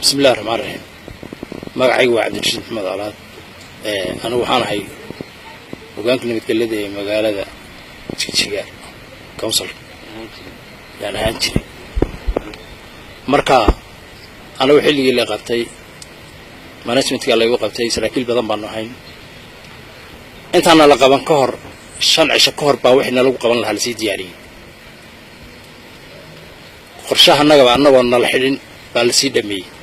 بسم الله الرحمن الرحيم magacaygu waa cabdirashiid maxamed alaad anigu waxaan ahay hogaanka nabadgelyada ee magaalada Jigjiga council yaan ahaan jiray marka anigu xilligii la qabtay managementka la igu qabtay saraakiil badan baan ahayn intaana la qaban ka hor 5 cisho ka hor baa wixii lagu qaban lahaa la sii diyaariyay qorshaha annagoo nala xidhin baa la sii dhameeyay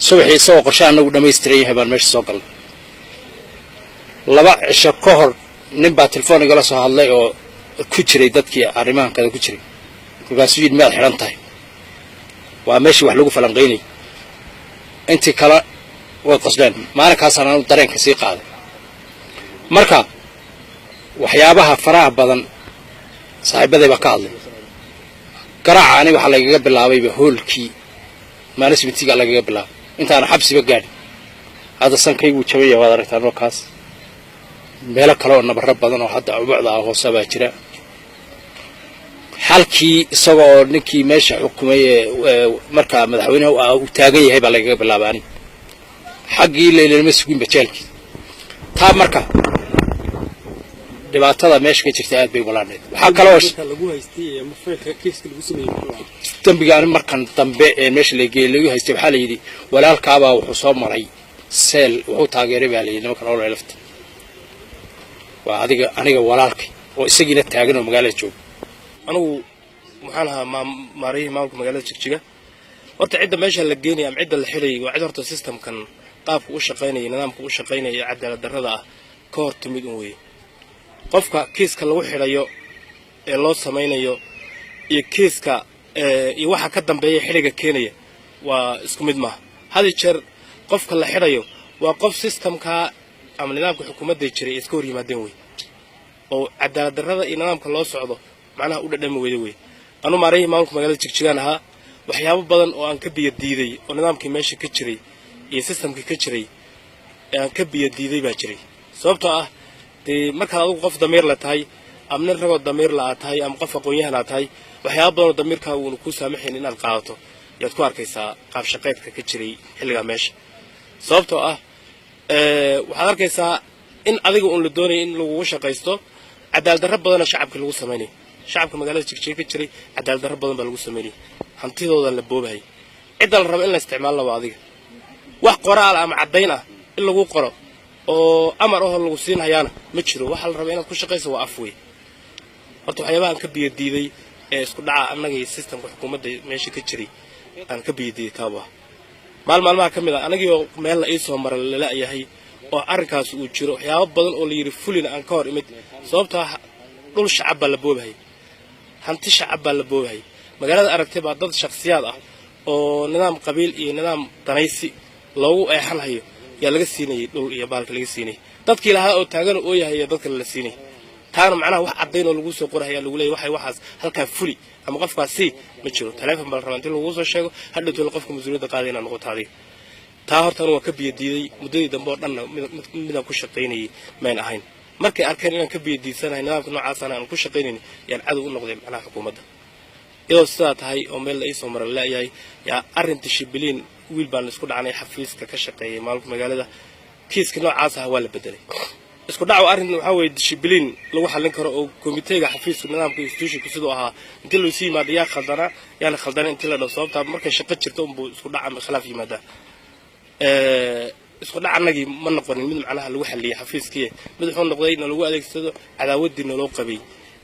subaxii soo qorshaha anagu dhameystirey habaan meesha soo galay 2 cisho ka hor nin baa telefoon igala soo hadlay oo ku jiray dadkii arrimahan kale ku jiray markaasuu yidhi meel xiran tahay waa meeshii wax lagu falanqeynay intii kale way qosleen maalinkaasaan anu dareenka sii qaaday marka waxyaabaha faraha badan saaxiibaday baa ka hadlay garaaca aniga waxa lagaga bilaabayba hoolkii managementkiga lagaga bilaabay intaan xabsiba gaadhin hada sankaygu jabay waad aragtaan oo kaas meelo kale oo nabarro badan oo hadda ubucda hoose baa jira halkii isagoo ninkii meesha xukumay marka madaxweynaha uu taagan yahay baa lagaga bilaabay aniga xaqii leelama sugin bajeelkii taa marka dhibaatada meesha ka jirta aad bay walaaneed waxa kale oo lagu haystay ama feelka kiiska lagu sameeyay dambigaan markan dambe ee meesha la geeyay haystay waxa la yiri walaalkaaba wuxuu soo maray seel wuxuu taageeray baa la yiri markan oo leelafta waa aniga walaalkay oo isagiina taagan oo magaalada jooga anigu waxaan ahaa maamulka magaalada Jigjiga horta cidda meesha la geeyay ama cidda la xilay waa cid horta systemkan qaabka u shaqeynaya nidaamka u shaqeynaya cadaalad darrada ah ka hor timid un weey qofka kiiska lagu xirayo ee loo sameeyo iyo kiiska iyo waxa ka dambeeya xiliga keenaya waa isku mid ma hadi jeer qofka la xirayo waa qof systemka ama nidaamka xukuumadda jiray iska hor yimaadeen way oo cadaalad darrada iyo nidaamka loo socdo macnaha u dhadhami weeyo way anu maareeyay maamulka magaalada Jigjiga ahaa waxyaabo badan oo aan ka biyadiiday oo nidaamkii meesha ka jiray iyo systemkii ka jiray aan ka biyadiiday baa jiray sababtoo ah marka adigu qof damiir la tahay ama nin ragoo damiir la tahay ama qof aqoon-yahan la tahay waxyaabo badan oo damiirka uu ku saamaxay inaad qaadato yaad ku arkaysaa qaab shaqeedka ka jiray xilliga meesha sababtoo ah waxaad arkaysaa in adiga uu la doonay in lagu shaqeysto cadaalad darro badan shacabka lagu sameeyay shacabka magaalada Jigjiga ka jiray cadaalad darro badan baa lagu sameeyay hantidooda la boobay cid la rabo in la isticmaalo waa adiga wax qoraal ama cadeyn ah in lagu qoro oo amar oo lagu siinayana ma jiro waxa la rabo inaad ku shaqeyso waa afwey horta waxyaabahan ka biyadiiday ee isku dhaca annaga iyo systemka xukuumadda meesha ka jiray aan ka biyadiiday taaba maalmaha kamid ah anaga meel la soo maray la yahay oo arrinkaas uu jiro waxyaabo badan oo la yiri fulin aan ka hor imid sababtoo ah dhul shacab la boobay hanti shacab la boobay magaalada aragtay baa dad shakhsiyaad ah oo nidaam qabiil iyo nidaam danaysi loogu eexanayo yaa laga siinay dhul iyo baalka laga siinay dadkii lahaa oo taagan oo yahay dadka la siinay taana macnaha wax cadeyn oo lagu soo qorahay lagu leeyahay waxaas halka fuli ama qofkaasi ma jiro telefoon bal rabaan in lagu soo sheego hadhow qofka mas'uuliyadda qaadayna noqotaadi taa horta waa ka biyadiiday muddadii dambe oo dhan midaan ku shaqeynay meen ahayn markay arkeen inaan ka biyadiisanahay nidaamka noocaas aan ku shaqeynay yaan cadow u noqday macnaha xukuumadda iyadoo sidaa tahay oo meel la soo maray la yahay yaa arrinta shibiliin wiil baan isku dhacnay xafiiska ka shaqeeyay maamulka magaalada kiiska noocaas ah waa la bedelay isku dhaco arrin waxa weey shibiliin lagu xalin karo oo komiteyga xafiiska nidaamka institution sidoo ahaa inta loo sii yimaado yaa khaldana yaana khaldana inta la dhaw sababta markay shaqo jirto uu isku dhaca khilaaf yimaada isku dhacanagi ma noqonin mid macnaha lagu xaliyay xafiiskii mid wuxuu noqday in lagu adeegsado cadaawaddiina loo qabay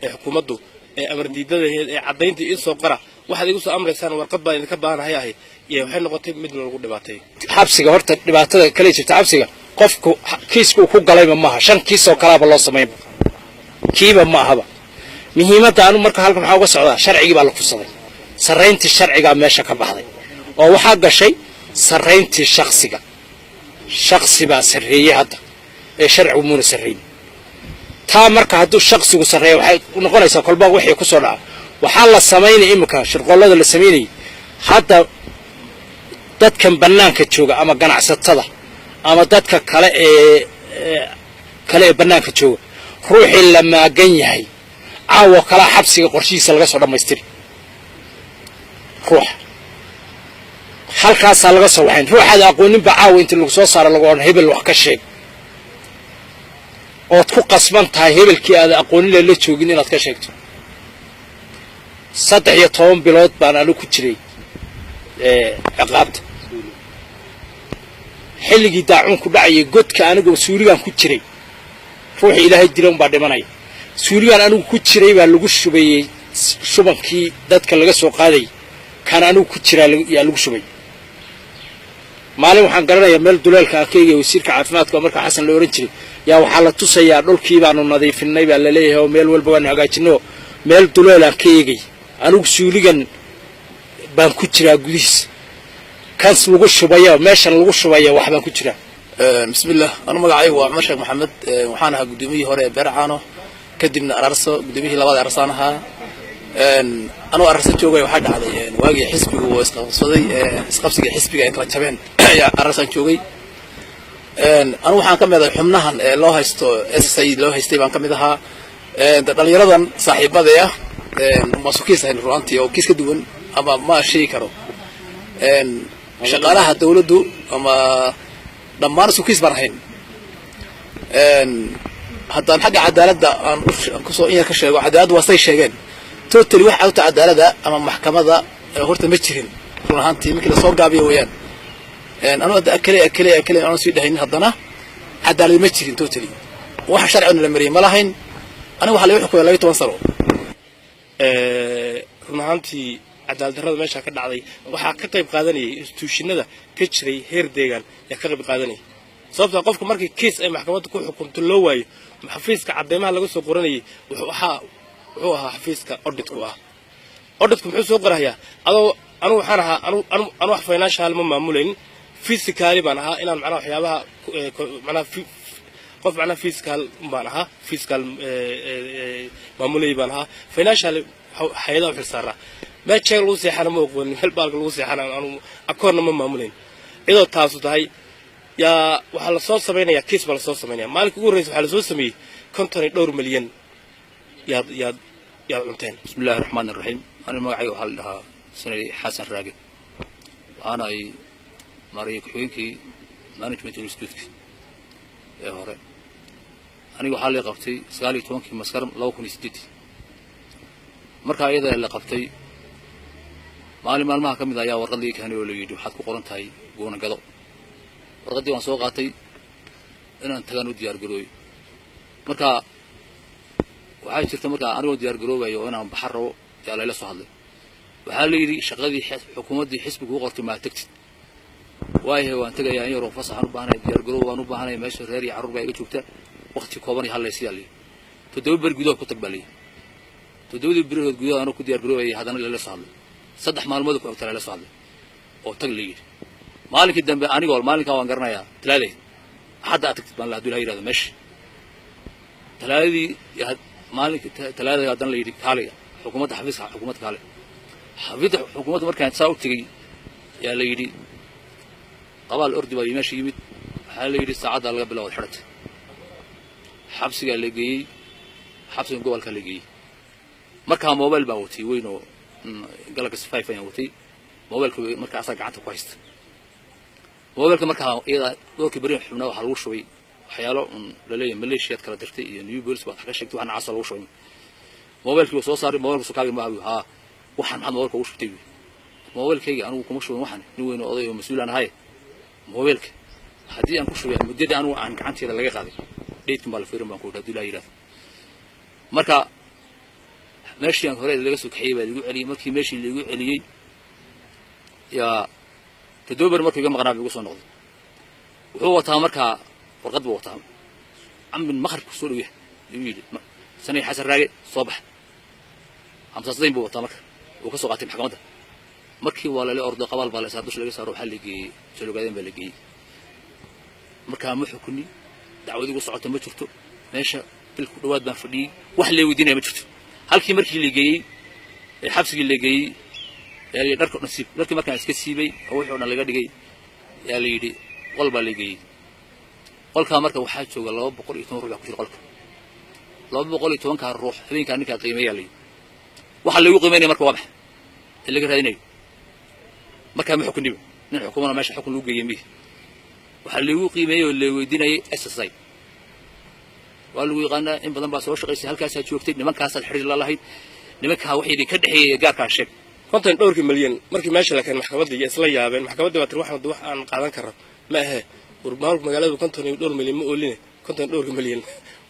ee xukuumaddu ee amar diidadaheed ee cadeynta iyo soo qara waxaad igu soo amreysaan warqad baan idinka baahanay ahay iyo waxay noqotay mid lagu dhibaatay xabsiga horta dhibaatada kale jirta xabsiga qofku kiisku ku galayba maaha 5 kiis oo kala loo sameeyay kiiba ma ahaba muhiimadda aanu marka halka waxa uga socdaa sharciga baa la fursaday sareyntii sharciga meesha ka baxday oo waxa gashay sareyntii shakhsi baa sareeyay hadda ee sharcigu muuna sareeyay taa marka hadduu shakhsigu sareeyo waxay noqonaysaa kolba wixii ku soo dhaca waxa la sameeyay imika shirqollada la sameeyay hadda dadkan banaanka jooga ama ganacsatada ama dadka kale ee banaanka jooga ruuxii la maagan yahay caawa kala xabsiga qorshihiisa laga soo dhameystiri ruux halkaasaa laga soo waxayn ruuxaad aqooninba caawa inta lagu soo saaro lagu odhan hebel wax ka sheeg ood ku qasban tahay hebelkii aad aqoonin la joogin inaad ka sheegto 13 bilood baan anigu ku jiray ciqaabta xilligii daacuunku dhacayay godka anigu suurigan ku jiray ruuxii ilaahay dilan baa dhimanay suurigan anigu ku jiray baa lagu shubayay shubankii dadka laga soo qaaday kan anigu ku jiraa yaa lagu shubay maalin waxaan garanayaa meel duleelka akeyga wasiirka caafimaadka marka xasan la oran jiray yaa waxa la tusayaa dhulkii baanu nadiifinay baa la leeyahay oo meel walba waan hagaajino meel duleel akeygay anigu suurigan baan ku jiraa gudihiis kaas lagu shubaya meeshan lagu shubaya wax baan ku jiraa bismillaah anu magacaygu waa Cumar Sheekh Maxamed waxaan ahaa gudoomiyihii hore ee Beercaano kadibna Ararso gudoomiyihii labaad Ararsan ahaa anu Ararso joogay waxa dhacday waagii xisbigu uu isqabsaday isqabsiga xisbiga ay kala jabeen ayaa Ararsan joogay anu waxaan ka mid ahay xubnahan loo haysto SSI loo haystay baan ka mid ahaa dhalinyaradan saaxiibada ah masuukiis ay ruantii oo kiis ka duwan ama ma shay karo shaqaalaha dawladdu ama dhammaan suukiis baan ahayn haddaan xagga cadaaladda aan ku soo in ka sheego cadaaladdu waa say sheegeen totally wax awta cadaaladda ama maxkamadda horta ma jirin run ahaantii markii la soo gaabiyo weeyaan anu akale aan sii dhahayn haddana cadaalad ma jirin totally wax sharci la mariyay ma lahayn aniga waxa la xukumay 12 sano run ahaantii cadaalad darrada meesha ka dhacday waxa ka qayb qaadanayay institutionada ka jiray heer deegaan ya ka qayb qaadanayay sababta qofka markii case ay maxkamadda ku xukunto loo waayo xafiiska cadeymaha laga soo qoranayay wuxuu ahaa xafiiska auditku muxuu soo qorayaa anu waxaan ahaa anu wax financial ma maamulayn physically baan ahaa inaan macnaha waxyaabaha macnaha qof macnaha physical maamulay baan ahaa financial hay'adaha xilsaaraa ما تشيل لوسي حنا موقون هالبالك لوسي حنا أنا أكون ما مامولين إذا تاسو تهاي يا وحلا صوص سمينا يا كيس ولا صوص سمينا مالك يقول رئيس وحلا صوص سمي كنتري 2 مليون يا أمتين. بسم الله الرحمن الرحيم أنا ما عيو حلها سنة حسن راجع أنا مريك حوينكي مانجمنت انستيتيوت يا هراء أنا وحلا قفتي سالي تونكي مسكرم لو كنت استدي مركا أيضا اللي قفتي maalmaha kamid ayaa warqadii kaani oo la yidhi waxaad ku qoran tahay goona gado warqadii waan soo qaatay inaan tagaan u diyaar garooy marka waxay jirta marka anigu diyaar garoobayo inaan baxar rabo yaa la soo hadlay waxa la yidhi shaqadii xukuumadii xisbigu u qortay ma tagtid waayo waan tagayaa in yaro fasax u baahnay diyaar garoow waan u baahnay meesha reer iyo carruur baa iga joogta waqti kooban iyo halay siyaali toddoba gudaha ku tag balay toddoba birood gudaha anu ku diyaar garoobay hadana la soo hadlay saddex maalmood ku ogtay la soo hadlay oo tag leeyay maalinkii dambe aniga maalinka waan garanayaa talaaday hadda tagtid baan la haduu yiraahdo meesh talaadii maalinka talaaday hadan leeyay kaaliga xukuumadda xafiiska xukuumadda kaale xafiiska xukuumadda markaan saa u tagay yaa la yiri qabaal ordi baa meesh yimid waxa la yiri saacada laga bilaabo xirata xabsiga la geeyay xabsiga gobolka la geeyay marka mobile baa watay weyno Galaxy 5 ayaan watay mobilka marka asaga gacanta ku haysta mobilka marka iyada doorkii bari xubna waxa lagu shubay waxyaalo la leeyahay Malaysia kala dirtay iyo New Balance waxa ka sheegtay waxna asal lagu shubay mobilkii soo saaray mobilka soo kaagay ma waxaan maxad mobilka u shubtay mobilkayga anigu kuma shubin waxan nin weyn oo oday oo mas'uul aan ahay mobilka hadii aan ku shubay muddada anigu aan gacanteeda laga qaaday dheedkan baa la fiirin baan ku dhaaduu la yiraahdo marka meeshii aan hore laga soo kaxiyay baa lagu celiyay markii meeshii lagu celiyay yaa tadoobar markii uga maqnaa ugu soo noqday wuxuu wataa marka warqad buu wataa amin maqribku soo dhaweey yiri sanay xasan raage soo bax amsaasdayn buu wataa marka uu ka soo qaatay maxkamadda markii waa la ordo qabaal baa la saadush laga saaro waxa la geeyay sologaadeen baa la geeyay marka ma xukuni dacwad ugu socoto ma jirto meesha bilku dhawaad baan fadhiyay wax la weydiinay ma jirto halkii markii la geeyay xabsigii la geeyay ee dharka nasiib markii markaan iska siibay oo wixii oo dhan laga dhigay yaa la yiri qolba la geeyay qolka marka waxa jooga 210 ruux ku jira qolka 210 ka ruux habeenka ninka qiimeeyaa la waxa lagu qiimeeyay marka waa maxay ilaga raadinay marka ma xukunimo nin xukuumana meesha xukun lagu geeyay mihi waxa lagu qiimeeyay oo la weydiinayay SSI waa lagu yaqaanaa in badan baa soo shaqaysay halkaas aad joogtay nimankaas aad xiriir la lahayd nimanka wixii ka dhaxeeyay gaarka sheeg konton dhowrkii milyan markii meesha la keenay maxkamadda iyo isla yaabeen maxkamadda waa tir wax aan qaadan karo ma aha urbaanka magaalada konton dhowr milyan ma ooline konton dhowrkii milyan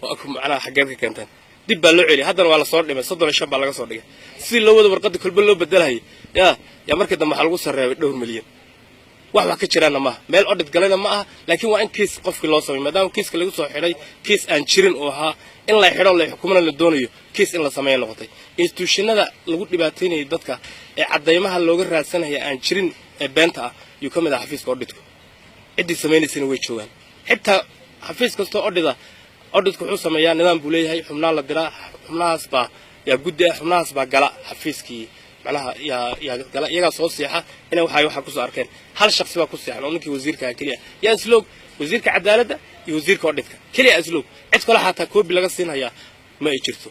waa ku macnaha xageed ka keentaan dib baa loo celiyay haddana waa la soo dhimay 35 baa laga soo dhigay si loo wada warqadda kulba loo bedelahay ya markii dambe waxa lagu sareebay dhowr milyan wax ka jiraana ma meel audit galayna ma aha laakiin waa in kiis qofkii loo sameeyo maadaama kiiska lagu soo xiray kiis aan jirin oo ahaa in la xiro la xukuumana la doonayo kiis in la sameeyo noqotay institutionada lagu dhibaateynayo dadka ee cadeymaha looga raadsanayo aan jirin ee beenta ah yu kamid ah xafiiska auditku cidii sameeynaysan way joogan xitaa xafiis kasto auditku wuxuu sameeyaa nidaam buu leeyahay xubnaha la diraa xubnahaas baa yaa guddi xubnahaas baa gala xafiiskii macnaha yaa gala iyaga soo seexa inay waxa ku soo arkeen hal shakhsi baa ku seexan oo ninkii wasiirka kaliya yaa isloog wasiirka cadaaladda iyo wasiirka audhitka kaliya isloog cid kale xataa koobi laga siinaya ma ay jirto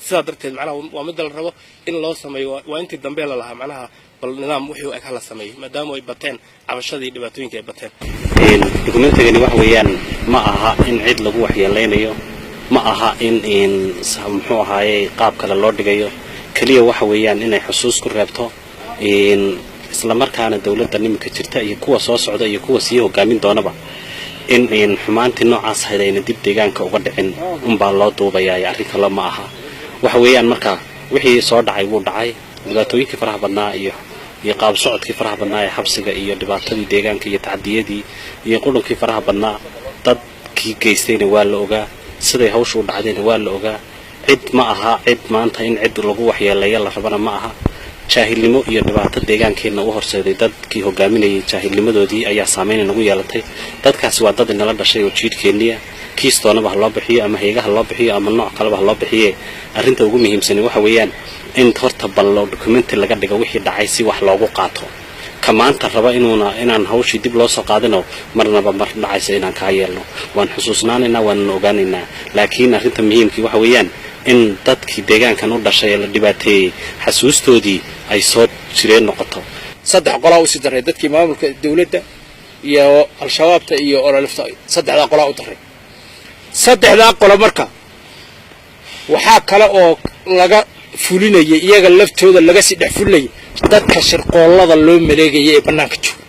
sidaa darteed macnaha waa mid la rabo in loo sameeyo waa intii dambe la lahaa macnaha bal nidaam wixii ay kala sameeyay maadaama ay bateen cabashadii dhibaatooyinka ay bateen dokumentigani wax weeyaan ma aha in cid lagu waxyeeleynayo ma aha in muxuu ahaayay qaab kale loo dhigayo kaliya waxa weeyaan inay xusuus ku reebto isla markaana dawladda nimanka jirta iyo kuwa soo socda iyo kuwa sii hogaamin doonaba in xumaantii noocaas ahayd ayna dib deegaanka uga dhicin unbaa loo duubayaa arrin kale ma aha waxa weeyaan marka wixii soo dhacay wuu dhacay dhibaatooyinkii faraha badnaa iyo qaab socodkii faraha badnaa ee xabsiga iyo dhibaatadii deegaanka iyo tacdiyadii iyo qurunkii faraha badnaa dadkii geystayna waa la ogaa siday hawshu u dhacdayna waa la ogaa cid ma aha cid maanta in cid lagu waxyeeleeyo la rabana ma aha jaahilnimo iyo dhibaato deegaankeena u horseeday dadkii hogaaminayay jaahilnimadoodii ayaa saameyn nagu yeelatay dadkaasi waa dad inala dhashay oo jiidhkeeniya kiistoonaba ha loo bixiyo ama hay'adaha loo bixiyo ama nooc kaleba ha loo bixiye arrinta ugu muhiimsan waxa weeyaan in horta ballo dokumenti laga dhigo wixii dhacay si wax loogu qaato ka maanta raba inaan hawshii dib loo soo qaadino marnaba mar dhacaysa inaan ka yeelno waan xusuusnaanaynaa waan ogaanaynaa laakiin arrinta muhiimkii waxa weeyaan in dadkii deegaankan u dhashay ee la dhibaateeyay xasuustoodii ay soo jireen noqoto saddex qolaa u sii daray dadkii maamulka dawladda iyo al-shabaabta iyo ololifta saddexdaa qolaa u daray saddexdaa qolo marka waxaa kale oo laga fulinayay iyaga laftooda laga sii dhex fulinayay dadka shirqoollada loo maleegayay ee bannaanka jooga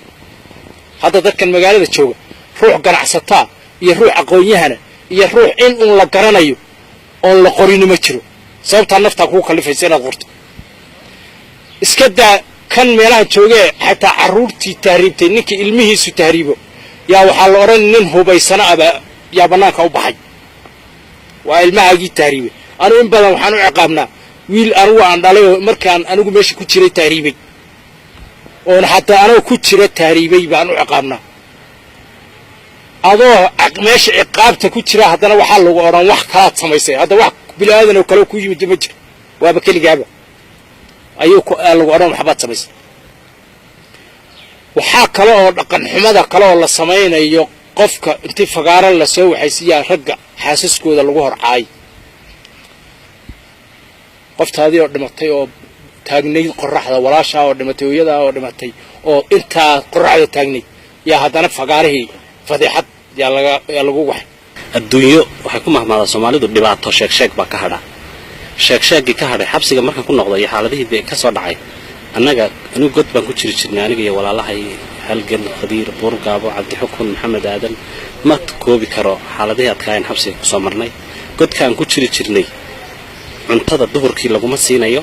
hadda dadkan magaalada jooga ruux ganacsataa iyo ruux aqoon-yahana iyo ruux in uun la garanayo oon la qorini ma jiro sababtaa naftaa kugu kallifaysa inaad qorto iska daa kan meelaha joogee xataa carruurtii tahriibtay ninkii ilmihiisu tahriibo yaa waxaa la odhan nin hubaysana aba yaa bannaanka u baxay waa ilmahaagii tahriibay anigu in badan waxaan u ciqaabnaa wiil anigu aan dhalay oo markaan anigu meesha ku jiray tahriibay oon xataa anigu ku jira tahriibay baan u ciqaabnaa adoo meesha ciqaabta ku jira haddana waxaa lagu odhan wax kalaad samaysay hadda wax bilaadan oo kale ku yimid ma jiro waaba keligaaba ayuu lagu odhan waxbaad samaysay waxaa kale oo dhaqan xumada kale oo la samaynayo qofka intii fagaaro la soo waxaysiyaa ragga xaasaskooda lagu horcaay qoftaadii oo dhimatay oo taagnayd qoraxda walaashaa oo dhimatay hooyadaa oo dhimatay oo intaa qoraxda taagnayd yaa haddana fagaarihii fadiixad yaa lagu waxay adduunyo waxay ku mahmaadaa Soomaalidu dhibaato sheeg baa ka hadha sheegii ka hadhay xabsiga markan ku noqday xaaladihii ka soo dhacay anigu god baan ku jirnay aniga iyo walaalahay halgan khadiir burgaabo cabdi xukun maxamed aadan ma koobi karo xaaladihii adkaayeen xabsiga ku soo marnay godkaan ku jirnay cuntada duhurkii laguma siinayo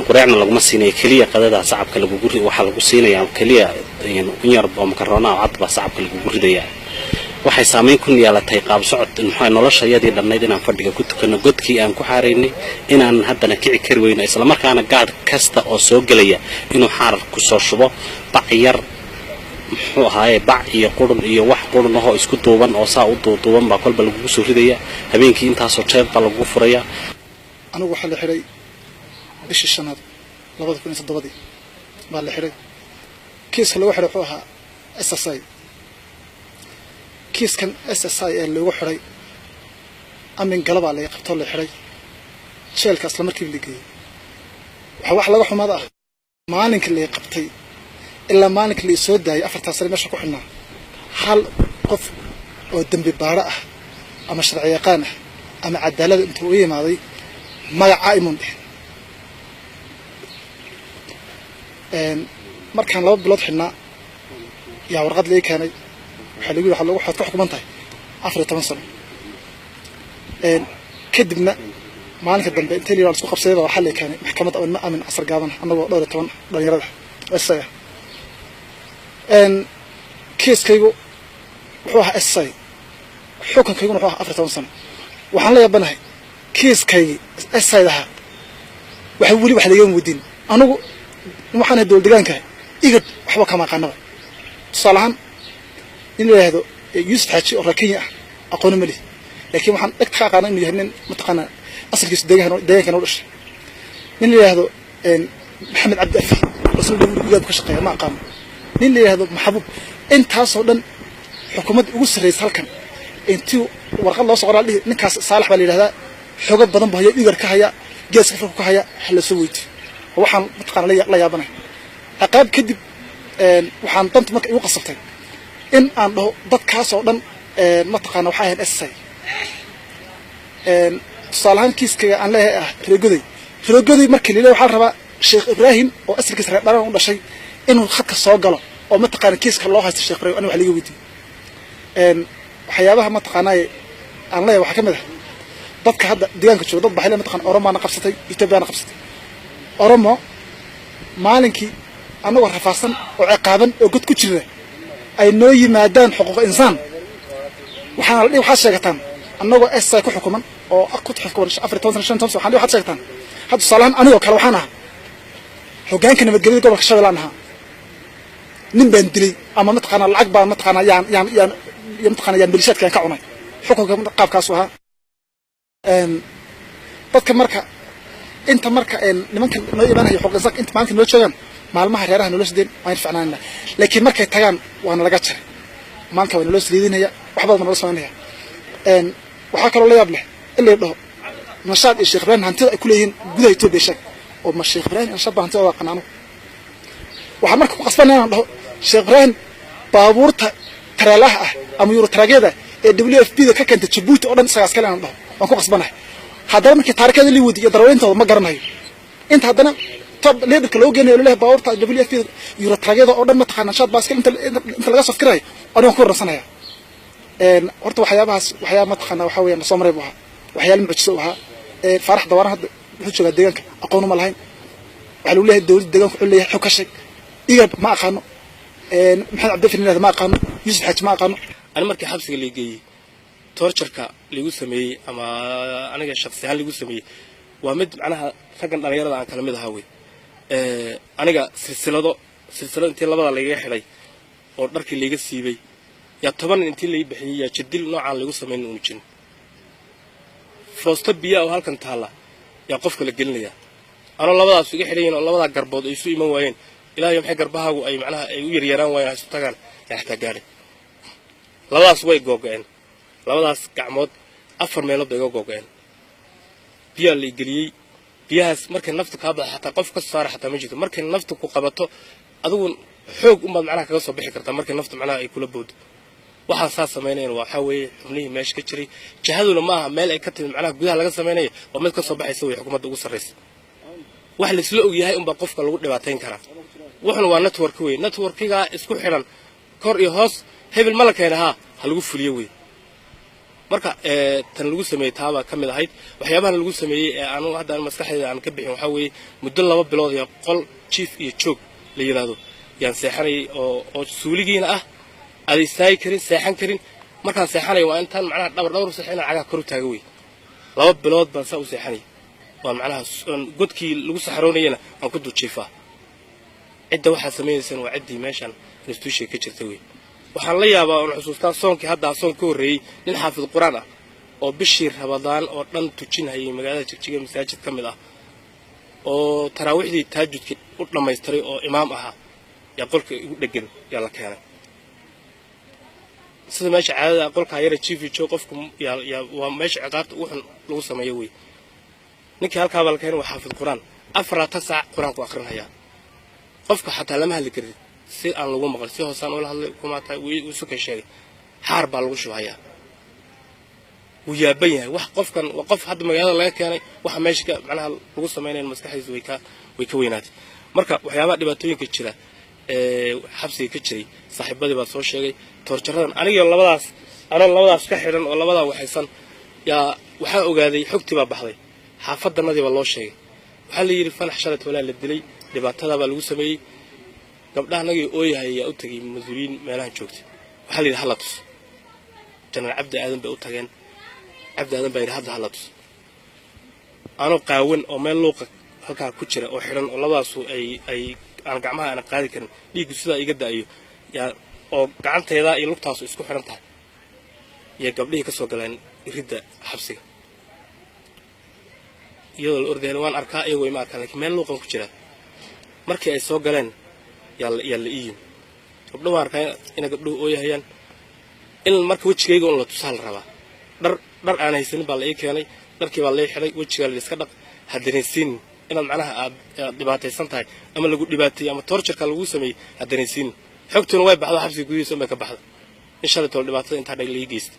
quraacna laguma siinayo kaliya qadada sacabka waxa lagu siinayaa kaliya yar oo makaroona oo cadba sacabka lagu ridaya waxay saameyn ku yeelatay qaab socod noloshayadii dhannayd inaan fadhiga ku tukano godkii aan ku xaaraynay inaan haddana kici kari weyno isla markaana gaadh kasta oo soo gelaya inuu xaarar ku soo shubo bac yar muxuu ahaaye bac iyo qurun iyo wax qurun ahoo isku duuban oo saa u duuban baa kolba lagu soo ridaya habeenkii intaasoo jeer baa lagu furaya anigu waxaa la xiray bishii shanaad 2007 baa la xiray kiiska lagu xiray wuxuu ahaa SSI kiiskan SSI ee lagu xiray amin galaba la qabto la xiray sheelka isla markii la geeyay waxa wax laga xumaada مالك اللي قبتي إلا مالك اللي يسود هاي أفرت سنة مش كحنا حال قف والدم ببارة أما شرعية قانة أما عدالة انتوية ماضي ما عائمون به مركان لو بلاد حنا يا ورقد لي كاني حلوي waxa lagu xadka xukumantahay 14 sano kadibna maalinka dambe intii la isku qabsaday waxa la keenay maxkamad ama amin asar gaaban anagoo 12 dhalinyarada asay kiiskaygu wuxuu ahaa asay xukunkaygu wuxuu ahaa 14 sano waxaan la yaabanahay kiiskaygi asaydaha waxa wali wax laga wadin anagu waxaan dawlad deegaanka iga waxba kama qanaba salahan إن هذا يوسف حكي أراكية أقول ملي لكن وحن أكثر قانا إنه يهنن متقنا أصل جس دقيقة كانوا رش من اللي هذا محمد عبد الأفي رسول الله يجاب كشقية ما قام من اللي هذا محبوب أنت هصلا حكومة وسر يسهلكن أنتوا ورق الله صغر عليه نكاس صالح بالي هذا حقوق بدن بهي يقدر كهيا جالس كفر كهيا حل سويت هو حن متقنا لا يابنا عقاب كذب وحن طنط مك وقصتين إن أنه ضدكاس أولاً ما تقنا وحاهن أسي صالحان كيس كي عن له رجودي مركل له وحرب الشيخ إبراهيم وأسر كيس رأنا ولا شيء إنه خد الصاجلة أو ما تقنا كيس كالله هذا الشيخ إبراهيم أنا وحليه ودي حيابها ما تقنا عن له وحكم ده ضدك هذا ديانك شو ضد بحيل ما تقنا أرما أنا قبستي يتبع أنا قبستي أرما مالكي أنا ورفاصا وعقابا وقد كتير أي نوعي مادان حقوق إنسان وحنا ليه وحاش شجعتان النوع إسا كل حكومة أو أكتر حكومة أفريقيا تونس نشان تونس وحنا ليه وحاش شجعتان هذا الصلاة أنا وكلا وحنا حكام كنا متجرين قبل كشغل عنها نبندلي أما متقنا العقبة متقنا يعني متقنا يعني بلشات كان كعوني حكومة قاب كاسوها بس كمركا أنت مركا ممكن نوعي هي حقوق إنسان أنت ممكن نوعي شيئا مع المهر يراها نلوس دين ما ينفعنا لنا لكن مركا تيان وأنا لقيتها ما أنت ولا نلوس دين هي وحبا من نلوس منها وحكى الله يبله اللي يبله نشاط الشيخ إبراهيم هنتظر كلهن بدأ يتوب بشك وما الشيخ إبراهيم نشاط هنتظر واقعنا عنه وحمرك قصبنا له الشيخ إبراهيم بابورته ترى له أم يورو تراجيدا WFP ذا كانت تشبوت أولاً ساعة كلام له ما كو قصبنا هذا مركا تارك هذا اللي ودي يدروا أنت ما قرناه أنت هذانا طب ليه بكلو جينا يقول له باورته WFP يورو تراجيدا أولاً ما تخان نشاط باسكت أنت لقى صف كراي أنا أكون رصناها horta waxyaaba ma taqaana waxa weeyaan soo maray buha waxyaalo mucjiso waxa farax dawaraha wuxuu joogaa deegaanka aqoon uma lahayn waxa lagu leeyahay dawladda deegaanka wuxuu leeyahay xog ka sheeg igad ma aqaano maxamed cabdifin ma aqaano yusuf xaj ma aqaano أنا مركي حبسي اللي جاي تورشركا اللي يقول سمي أما أنا جا شخصيا اللي يقول سمي ومد معناها فكان أنا يرى عن كلام ده هوي أنا جا سلسلة أنت الله بدل اللي جاي حلي أو درك اللي جاي سيبي يا طبعاً أنت اللي بحية جديل نوع اللي يقول سمين ونجين فاستب بيا أو هالكن تهلا يا قفك اللي قلنا يا أنا الله بدل سوي حليين الله بدل قربض يسوي ما وين إلى يوم حق قربها وأي معناها يريران وين هستقال يحتاج قاري labadaas way googeen labadaas gacmood afar meelood ay googeen biyo la galiyay biyahaas markay naftu ka baxdo xataa qof ka saar xataa ma jirto markay naftu ku qabato adigu xoog uma macnaha kaga soo bixi kartaa markay naftu macnaha ay kula bood waxa saas sameeyeen waxa weeye xubnihii meesha ka jiray jahaduna ma aha meel ay ka timid macnaha gudaha laga sameeyay oo mid ka soo baxaysa way xukuumadda ugu sarreeyay wax la isla og yahay un ba qofka lagu dhibaateyn karaa wuxuna waa networkiga isku xiran kor iyo hoos hebel malakayna ha lagu fuliyo way marka tan lagu sameeyay taaba kamid ahayd waxyaabaha lagu sameeyay ee aanu hadda maskaxdayda aan ka bixin waxa weeye muddo 2 bilood iyo qol chief iyo joog la yiraahdo yaan seexanay oo suuligiina ah adiisay karin seexan karin markaan seexanay waa intaan macnaha dhawr seexana caga kor u taago way 2 bilood baan saa u seexanay waa macnaha godkii lagu saxaroonayna aan ku dujiifaa cidda waxa sameeyaysan waa ciddii meeshan institution ka jirtay way waxaan la yaabaa oo xusuustaa soonkii hadda soon ka horeeyay nin xaafid quraan ah oo bishii Ramadaan oo dhan tujinayay magaalada Jigjiga masaajid kamid ah oo taraawixdii taajudka u dhameystiray oo imaam ahaa ya qolka ugu dhagan ya la keenay sida meesha caadada qolka yar chief joog qofku ya waa meesha ciqaabta wuxuu lagu sameeyo way ninkii halka bal keenay waa xaafid quraan 4 saac quraan ku akhrinaya qofka xataa lama hadli karin si aan lagu maqal si hoosaan ula hadlay kuma tahay wuu isu ka sheegay xaar baa lagu shubayaa wuu yaaban yahay wax qofkan waa qof hadda magaalada laga keenay waxa meesha macnaha lagu sameeyay maskaxdiisa way ka weynaatay marka waxyaabaha dhibaatooyinka jira xabsiga ka jiray saaxiibadii baa soo sheegay toorjaradan aniga labadaas ka xidhan oo labada waxaysan yaa waxaa ogaaday xogtii baa baxday xaafadanadii baa loo sheegay waxaa la yidhi fanax shalad walaa la dilay dhibaatada baa lagu sameeyey gabdhaha nagii ooyahay ayaa u tagay mas-uuliyiin meelahan joogtay waxaa la yidhi hala tus janaal cabdi aadan bay u tageen cabdi aadan baa yidhi hadda hala tus anoo qaawan oo meel luuqa halkaa ku jira oo xidhan oo labadaasu ay aan gacmaha aan qaadi karin dhiiggu sidaa iga da'ayo yaa oo gacanteeda iyo lugtaasu isku xidhan tahay iyo gabdhihii ka soo galeen iridda xabsiga iyadoo la ordayna waan arkaa iyagoo ima arkaan laakiin meel luuqan ku jira markii ay soo galeen yaa la iiyim gabdho waan arkaa inay gabdhuhu ooyahayaan in marka wejigayga un la tusaa la rabaa dhar aan haysanin baa la ii keenay dharkii baa la ii xidhay wejigaa la iska dhaq ha dareensiinin inaad macnaha aad dhibaataysan tahay ama lagu dhibaateeyey ama toorjarka lagu sameeyey ha dareensiinin xogtuna way baxdo xabsiga gudihiisa unbay ka baxda in shalay tool dhibaatada intaa dhag laii geystay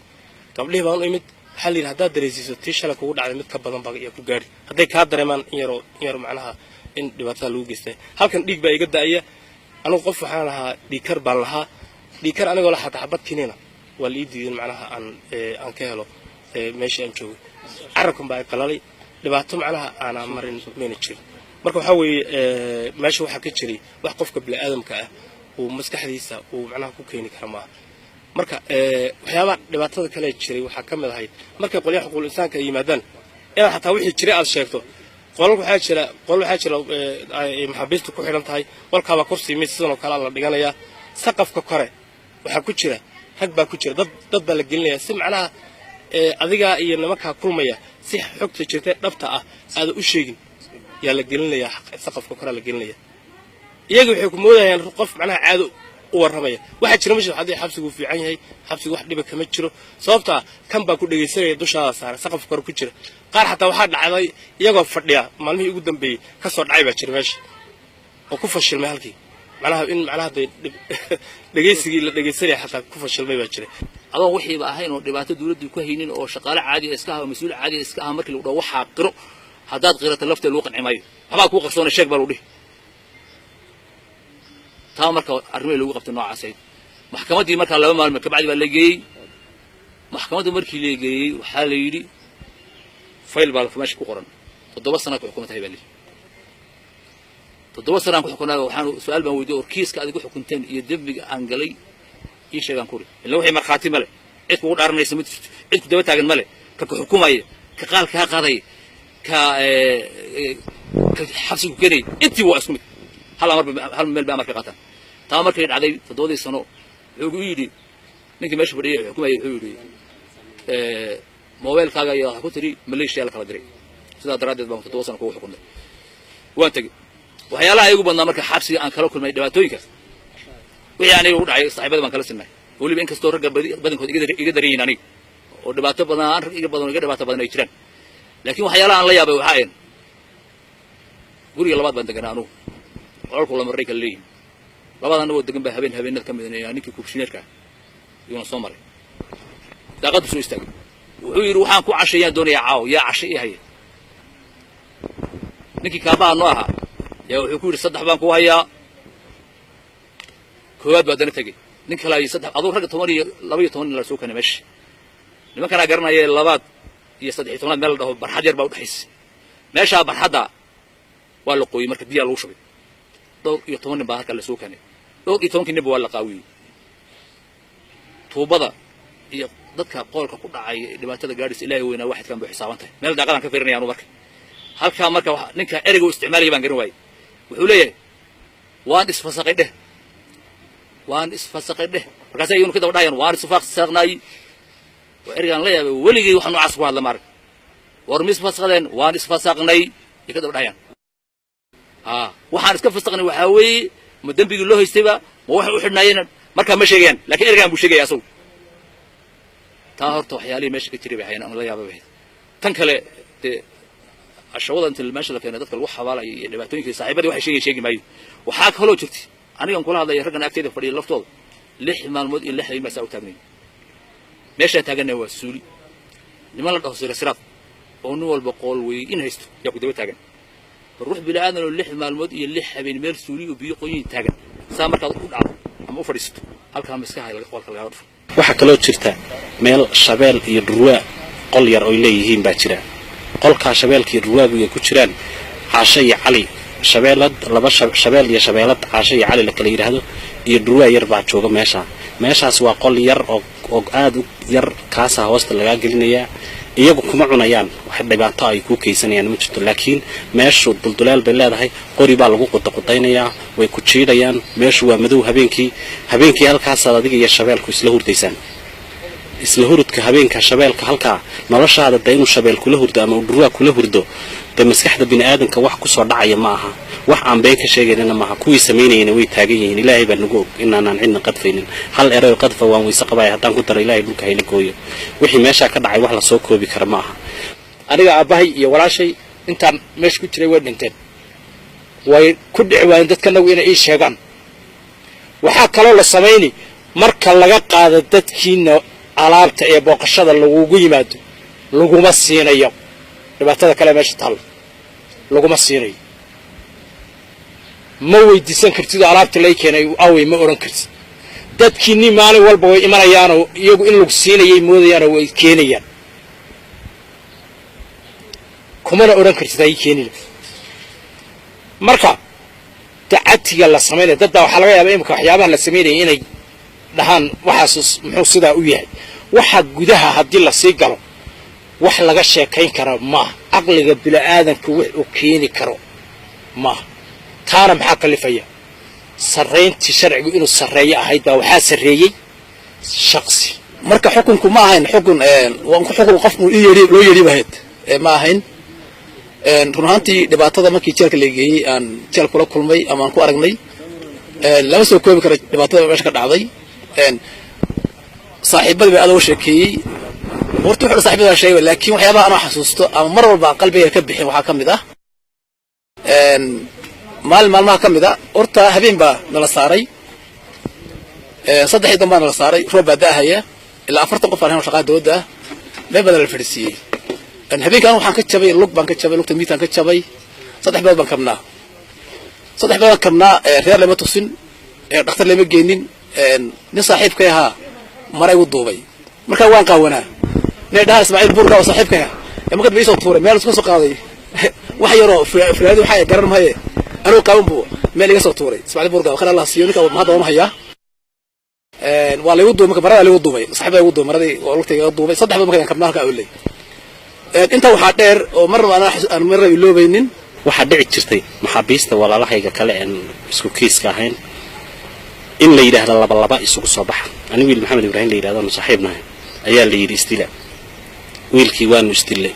gabdhihii baan u imid waxaa la yidhi haddaad dareensiiso tii shalay kugu dhacday mid ka badan baa iyo ku gaadhi hadday kaa dareemaan in yar macnaha in dhibaatada lagu geystay halkan dhiig baa iga da'aya anigu qof waxaan lahaa dhiigkar baan lahaa dhiigkar anigoo la xataa xabad kinina waa la ii diidin macnaha aan ka helo meeshii aan joogay carabkan baa qalalay dhibaato macnaha aanaa marin mayna jirin marka waxaa weeye meesha waxaa ka jiray wax qofka bini'aadamka ah uu maskaxdiisa uu macnaha ku keeni kara maaha marka waxyaabaha dhibaatada kale jiray waxaa ka mid ahayd markay qolyaha xuquuqul insaanka ay yimaadaan inaad xataa wixii jiray aad sheegto qol waxaa jira ay maxaabiista ku xidhan tahay qolkaabaa kursi mid sidan oo kale la dhiganayaa saqafka kore waxaa ku jira rag baa ku jira dad baa la gelinayaa si macnaha adigaa iyo nimankaa kulmaya si xogta jirtay dhabta ah aada u sheegin yaa la gelinayaa saqafka kore la gelinaya iyaga waxay ku moodayaan qof macnaha caado u warramaya waxaa jira meesha haddii xabsigu fiican yahay xabsigu wax dhiba kama jiro sababtaa kan baa ku dhegaysanaya dushaada saaran saqafka kore ku jira qaar xataa waxaa dhacday iyagoo fadhiya maalmihii ugu dambeeyey ka soo dhacay baa jira meesha oo ku fashilmay halkii macnaha in macnaha dhegaysigii la dhegaysanaya xataa ku fashilmay baa jira adoon wixiiba ahayn oo dhibaato dawladdu ku haynin oo shaqaale caadi iska ah mas'uul caadi iska ah markii lagu dhaw waxa qiro haddaad qirata lafteeda lagu qanci maayo waxbaa kuu qarsoona sheeg baa lagu dhihi taa marka arrimo lagu qabtay noocaas ahayd maxkamaddii markaa 2 maalmood ka bacdi baa la geeyey maxkamaddu markii la geeyey waxaa la yidhi fayl baa meesha ku qoran 7 sano ku xukumatay baa la yidhi 7 sano ku xukunaa waxaan su'aal baan weydiiyey oo kiiska adigu xukunteen iyo dambiga aan galay ii sheegan kuri illa wixii markhaati male cid kugu dhaaranaysa mid cid ku daba taagan male ka ku xukumaya ka qaalka ha qaaday ka xabsigu keenay intii waa isku mid hal meel baa markay qaataan taa markay dhacday 7 sano wuxuu yidhi ninkii meesha fadhiyay xukumayay wuxuu yidhi mobilkaaga ayaa waxa ku tiri Malaysia la kala diray sidaa daraadeed baan 7 sano kugu xukumay waan tagay waxyaalaha igu badnaa marka xabsiga aan kala kulmay dhibaatooyinka wixii aniga u dhacay saaxiibada baan kala sinay waliba in kastoo ragga badankood iga dareeyeen aniga oo dhibaato badan iga dhibaato badan ay jiraan laakiin waxyaalaha aan la yaabay waxa ay guriga labaad baan deganaa anu walku la maray kale labadan oo degan baa habeenada ka midnaa ninkii kubshineerka iyo soo maray daaqad soo istaagay wuxuu yiri waxaan ku casheeyaan doonaya caaw yaa cashay yahay ninkii kaabaa noo aha yaa wuxuu ku yiri 3 baan ku hayaa koowaad baa dana tagay nin kale ay 3 adoo rag 12 la soo kanay meesha nimanka garanaya labaad iyo 13 meel dhaho barxad yar baa u dhaxaysay meesha barxada waa la qooyay marka biyo lagu shubay 12 baa halka la soo kanay 12 nin waa la qaawiyay tuubada iyo dadka qoolka ku dhacay dhibaatada gaadhis ilaahay weynaa waxad kan buu xisaabantahay meel daaqadan ka fiirinayaan marka halka marka ninka ereyga uu isticmaalay baan garan waayay wuxuu leeyahay waan isfasaqay dheh markaas ayuu ka daba dhayaan waan isfasaqnay ereygan la yaabay waligii waxaan u casbo hadla marka war mis fasaqadeen waan isfasaqnay ka daba dhayaan waxaan iska fasaqnay waxa weeye ma dambigi loo haystayba ma wax u xidhnaayeen marka ma sheegayaan laakiin ereygan buu sheegay asagu taa horta waxyaalihii meesha ka jiray bay hayaan la yaabay tan kale ashawada inta meesha la keenay dadka lagu xabaalay iyo dhibaatooyinka saaxiibadii waxay sheegi maayo waxa kaloo jirtay anigan kula hadlay raggan agteeda fadhiya laftooda 6 maalmood iyo 6 habeen baa u taagnay meesha taaganay waa suuli niman la dhaho sirasiraad oo nin walba qool weyn haysto yaa ku daba taagan ruux bilaadan oo 6 maalmood iyo 6 habeen meel suuli oo biyo qoyin taagan saa markaad u dhacdo ama u fadhiisto halka maskaxay laga qolka laga dhufo waxa kaloo jirta meel shabeel iyo dhurwaa qol yar oo leeyihiin baa jira qolka shabeelka iyo dhurwaagu ay ku jiraan caasha iyo cali shabeelad laba shabeel iyo shabeelad caasha iyo cali la kala yiraahdo iyo dhurwaa yar baa jooga meeshaas waa qol yar oo aad u yar kaasa hoosta laga gelinayaa iyagu kuma cunayaan wax dhibaato ay ku keysanayaan ma jirto laakiin meeshu duldulaal bay leedahay qori baa lagu qodqodaynayaa way ku jiidayaan meeshu waa madow habeenkii halkaas adiga iyo shabeelku isla hurdaysaan isla hurudka habeenka shabeelka halka noloshaada daynu shabeel kula hurdo ama dhurwaa kula hurdo de maskaxda bini'aadanka wax ku soo dhacaya ma aha wax aan been ka sheegaynana ma aha kuwii sameynayna way taagan yihiin ilaahay baa nagu og inaan cidna qadfaynin hal eray qadfa waan weyse qabay haddaan ku daro ilaahay dhulka hayla gooyo wixii meesha ka dhacay wax la soo koobi kara ma aha aniga aabahay iyo walaashay intaan meesha ku jiray way dhinteen way ku dhicwaan dadkanagu inay ii sheegaan waxa kaloo la sameeyay marka laga qaado dadkiina alaabta ee booqashada lagu yimaado laguma siinayo dhibaatada kale meesha taal laguma siinayo ma weydiisan kartid alaabta lay keenay away ma oran kartid dadkiini maalin walba way imanayaan oo iyagu in lagu siinayay moodayaan oo way keenayaan kuma oran kartid ay keenin marka taatiga la sameeyay dad waxa laga yaabaa in waxyaabaha la sameeyay inay dhahan waxaas muxuu sidaa u yahay waxa gudaha hadii la sii galo wax laga sheekayn karo ma aqliga bilaadanka wax uu keeni karo ma taana maxaa kalifaya sareynti sharcigu inuu sareeyo ahayd baa waxa sareeyay shakhsi marka xukunku ma ahayn xukun waan ku xukun qof uu loo yeeri bahayd ma ahayn runaantii dhibaatada markii jeelka la geeyay aan jeel kula kulmay ama aan ku aragnay lama soo koobi karo dhibaatada meesha ka dhacday saaxiibada bay adoo sheekeeyay horta wuxuu saaxiibada sheegay laakiin waxyaabaha aan xasuusto ama mar walba qalbigayga ka bixin waxa kamid ah maalmaha kamid ah horta habeen baa nala saaray saddex dambe nala saaray roob baa daahaya ilaa 40 qof aan shaqada dawladda meel badan la fadhiisiyay habeenkan waxaan ka jabay lug baan ka jabay lugta miitaan ka jabay saddex beed baan kabnaa reer lama tusin dhakhtar lama geenin nin saaxiibkay ahaa maray u duubay marka waan qaawanaa nin dhaha Ismaaciil Buurga oo saaxiibkay ah marka bay soo tuuray meel isku soo qaaday wax yaro firaadi waxa garan mahaye anuu qaawan buu meel iga soo tuuray Ismaaciil Buurga waxa Allah siiyo ninka ma hadda haya waa la igu duubay marka barada la igu duubay saaxiibay igu duubay maradii oo lugta iga duubay saddex beed markaan kabnaa halka ulay inta waxa dheer oo marna aan mar iloobaynin waxa dhici jirtay maxaabiista walaalahayga kale aan isku kiiska ahayn in la yiraahdo laba isugu soo baxa ani wiil Maxamed Ibrahim la yiraahdo saaxiibnahay ayaa la yiri istila wiilkii waanu istilay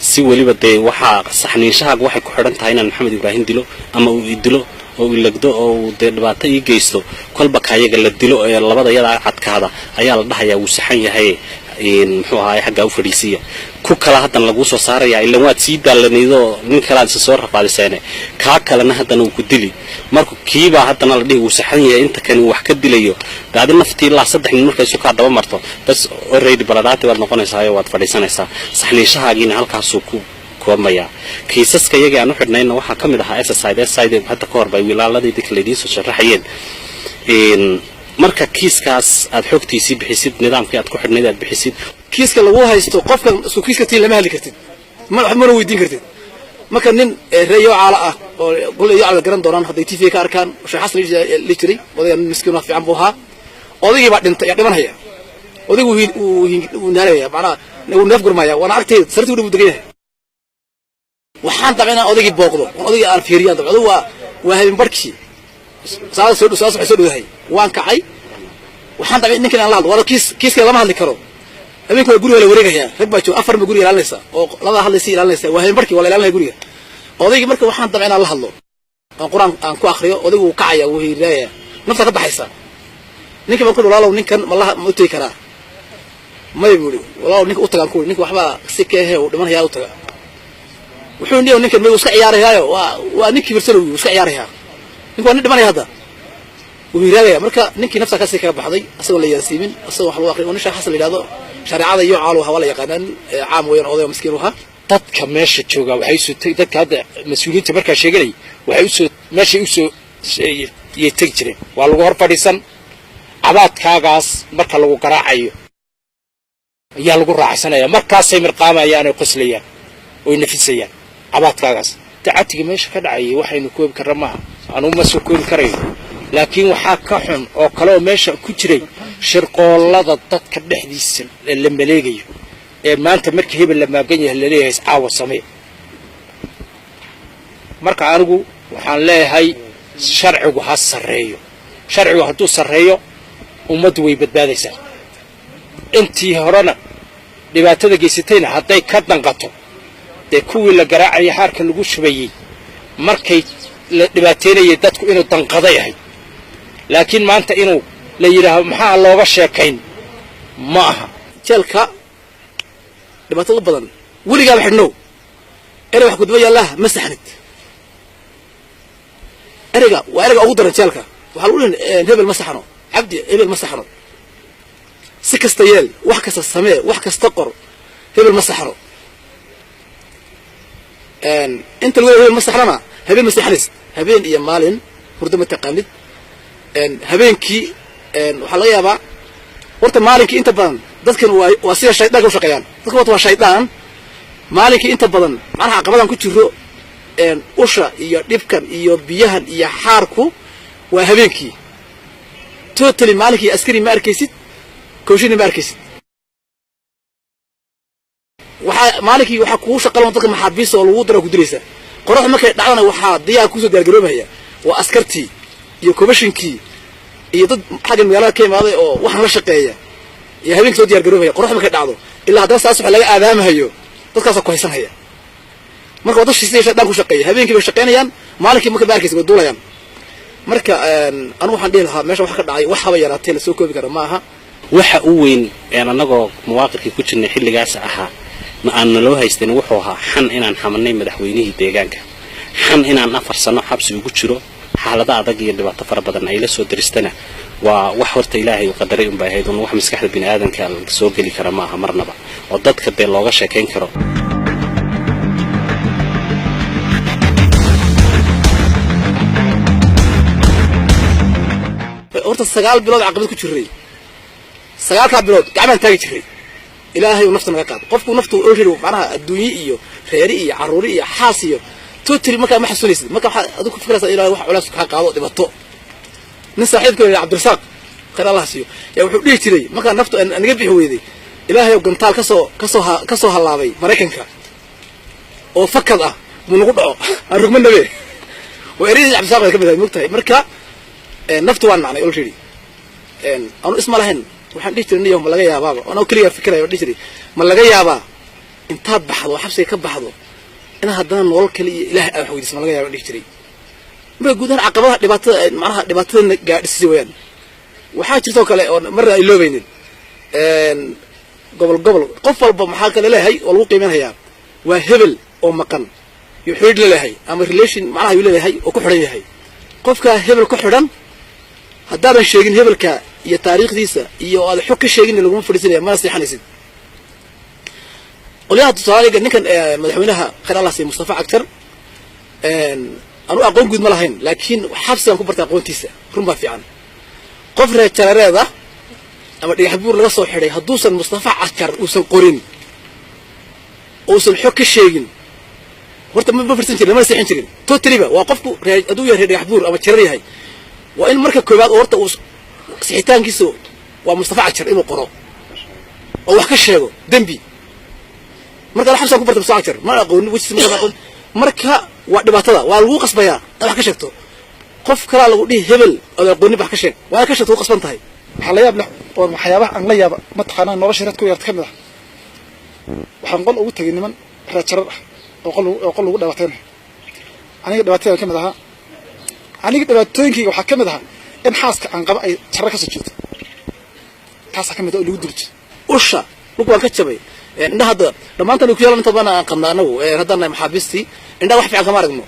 si waliba de waxa saxniinshahaagu waxay ku xiran tahay inaan Maxamed Ibrahim dilo ama uu dilo oo ilagdo oo de dhibaato ii geysto kolba kaayaga la dilo ee labada yada cadkaada ayaa la dhahayaa uu saxan yahay muxuu ahaa xagga u fadhiisiya ku kala hadan lagu soo saaraya ilaa waad sii daalanaydo nin kala aad soo rafaadisayna ka kalena hadan uu ku dili marka kiiba hadana la dhigi uu saxan yahay inta kan wax ka dilayo daad naftii la saddex nin markay soo ka daba marto bas already baladaati waad noqonaysaa waad fadhiisanaysaa saxniishahaagiina halkaas ku koomaya kiisaska iyaga aan u xidhnayna waxa kamid ahaa SSID hadda ka hor bay wiilaaladii kala diiso sharaxayeen marka kiiskaas aad xogtiisi bixisid nidaamkii aad ku xidhnayd aad bixisid kiiska lagu haysto qofka isku kiiska tii lama heli kartid ma wax ma weydiin kartid marka nin reeyo caala ah oo qolay yaal garan doonaan haday TV ka arkaan Sheekh Xasan li jiray odaga miskiin wax fiican buu ahaa odagii baa dhintay dhimanaya odagu uu naalaya macna uu neef gurmaya wana artay sarti u degay waxaan tabana odagii booqdo odagii aan fiiriyaan dabcadu waa habeen barkii saas soo dhawahay waan kacay waxaan tabay ninkan aan la hadlo wala kiiska lama hadli karo habeenku waa guriga la wareegaya rag baa jooga afar ma guriga ilaalinaysa oo laba hadlaysi ilaalinaysa waa habeen barkii wala ilaalinay guriga odaygi marka waxaan tabay inaan la hadlo aan quraan aan ku akhriyo odaygu uu kacaya uu hiiraya nafta ka baxaysa ninka ma ku dhalaalow ninkan ma u tagi karaa may buuri walaal ninka u tagaan ku ninka waxba si ka ah oo dhimanaya u taga wuxuu niyo ninkan ma iska ciyaarayaayo waa ninkii birsano uu iska ciyaarayaa ninka nin dhimanaya hadda uu yiraahaya marka ninkii nafta ka sii kaga baxday asagoo la yaasiimin asagoo wax loo aqriyo nisha xasan leeyahay shariicada iyo caalo waxa la yaqaanaan caam weyn oday miskiin waxa dadka meesha jooga waxay soo dadka hadda mas'uuliyiinta marka sheeganay waxay soo meesha u soo tagi jireen waa lagu hor fadhiisan cabaadkaagaas marka lagu garaacayo ayaa lagu raacsanaya markaasay mirqaamayaan oo qoslayaan oo nafisayaan cabaadkaagaas tacatiga meesha ka dhacay waxaynu koobi karnaa maaha anu ma soo koobi karayo laakiin waxaa ka xun oo kale oo meesha ku jiray shirqoolada dadka dhexdiisa la maleegayo ee maanta markii hebel la maagan yahay la leeyahay caawa samee marka anigu waxaan leeyahay sharcigu ha sareeyo sharcigu hadduu sareeyo ummaddu way badbaadaysaa intii horena dhibaatada geysatayna hadday ka danqato dee kuwii la garaacayay xaarka lagu shubayey markay la dhibaateynayay dadku inuu danqada yahay laakiin maanta inuu la yidhaaho maxaa looga sheekayn ma aha jeelka dhibaatada badan weligaa xidhnow erey wax ku daba yaallaa ma saxnid ereyga waa ereyga ugu daran jeelka waxaa lagu leeyahay hebel ma saxno cabdi hebel ma saxno si kasta yeel wax kasta samee wax kasta qor hebel ma saxno inta lagu hebel ma saxnana habeen ma saxnis habeen iyo maalin hurdo ma taqaanid habeenkii waxaa laga yaabaa horta maalinkii inta badan dadkan waa sida shaydaanka u shaqeeyaan dadka waa shaydaan maalinkii inta badan macnaha caqabadan ku jiro usha iyo dhibkan iyo biyahan iyo xaarku waa habeenkii totally maalinkii askari ma arkaysid kooshini ma arkaysid maalinkii waxaa kugu shaqalan dadka maxaabiis oo lagu daro ku dilaysa qoraxda markay dhacdana waxaa diyaar kusoo diyaargaroobaya waa askartii iyo kobashinkii iyo dad xagga magaalada ka imaaday oo waxaan la shaqeeya iyo habeenkii soo diyaargaroobaya qoraxda markay dhacdo ilaa haddana saas waxa laga aadaamahayo dadkaasoo ku haysanhaya marka wada shaqeeya shaydaan ku shaqeeya habeenkii bay shaqeynayaan maalinkii marka baarkiisa way duulayaan marka anu waxaan dhihi lahaa meesha wax ka dhacay wax haba yaraatee la soo koobi kara ma aha waxa uu weyn anagoo muwaaqifkii ku jirnay xilligaas ahaa ma aan naloo haysteen wuxuu ahaa xan inaan xamanay madaxweynihii deegaanka xan inaan 4 sano xabsi ugu jiro xaalada adag iyo dhibaato fara badan ay la soo diristana waa wax horta ilaahay uu qadaray un baa ahayd wax maskaxda bini'aadanka soo gali kara ma aha marnaba oo dadka bee looga sheekayn karo horta 9 bilood caqabad ku jiray 9 bilood gacmaha taagi jiray ilaahay uu nafta naga qaado qofku naftu oo jiro macnaha adduunyo iyo reeri iyo caruuri iyo xaas iyo totally marka ma xasuulaysid marka waxa adigu ku fikraysaa ilaahay wax culays ka qaado dhibato nin saaxiibkay Cabdirasaaq khayr Allah siiyo yaa wuxuu dhihi jiray marka naftu aniga bixi weeday ilaahay oo gantaal ka soo halaabay Mareykanka oo fakad ah muu nagu dhaco aan rugmanabe oo eridii Cabdirasaaq ka mid tahay marka naftu waan macnay already anu isma lahayn waxaan dhihi jiray niyo ma laga yaabaa oo kaliya fikirayo dhihi jiray ma laga yaabaa intaad baxdo xabsiga ka baxdo ina haddana nolol kale iyo ilaahay wax weydiiso ma laga yaabaa dhihi jiray ma gudaha caqabadaha dhibaatada gaadhisay weeyaan waxaa jirto kale oo mar ay loobaynin gobol qof walba maxaa kale leeyahay oo lagu qiimeeyaa waa hebel oo maqan iyo xiriir leeyahay ama relation macnaha uu leeyahay oo ku xiran yahay qofka hebel ku xiran haddaadan sheegin hebelka iyo taariikhdiisa iyo aad xog ka sheegin lagu fadhiisanaya ma naseexanaysid qoliyaha tusaale ninkan madaxweynaha khayr Allah siiyo Mustafa Aktar anu aqoon guud ma lahayn laakiin xabsigan ku bartay aqoontiisa run baa fiican qof reejareeda ama dhagax buur laga soo xiray hadduusan Mustafa Aktar uusan qorin uusan xog ka sheegin horta ma farsan jirin ma naseexan jirin totally ba waa qofku aduu yahay dhagax buur ama jirar yahay waa in marka koobaad horta uu sixitaankiisu waa Mustafa Aktar inuu qoro oo wax ka sheego dambi marka la xabsa ku bartay Mustafa Aktar ma aqoon wajis ma aqoon marka waa dhibaatada waa lagu qasbayaa wax ka sheegto qof kala lagu dhig hebel oo aqoon wax ka sheeg waa ka sheegto qasban tahay waxa la yaab leh oo waxyaabaha aan la yaaba ma taqaanaa nolosha reerku yarta kamid ah waxaan qol ugu tagay niman rajarar ah oo qol ugu dhawaateenay aniga dhawaatay kamid aha aniga dhawaatooyinkayga waxa kamid aha in xaaska aan qaba ay jarar ka soo jeedo taas kamid ah oo lagu dilay usha lugu waan ka jabay indhaha hadda dhammaantan ku yeelan inta badan aan qabnaa anagu haddana maxaabiistii indhaha wax fiican kama aragno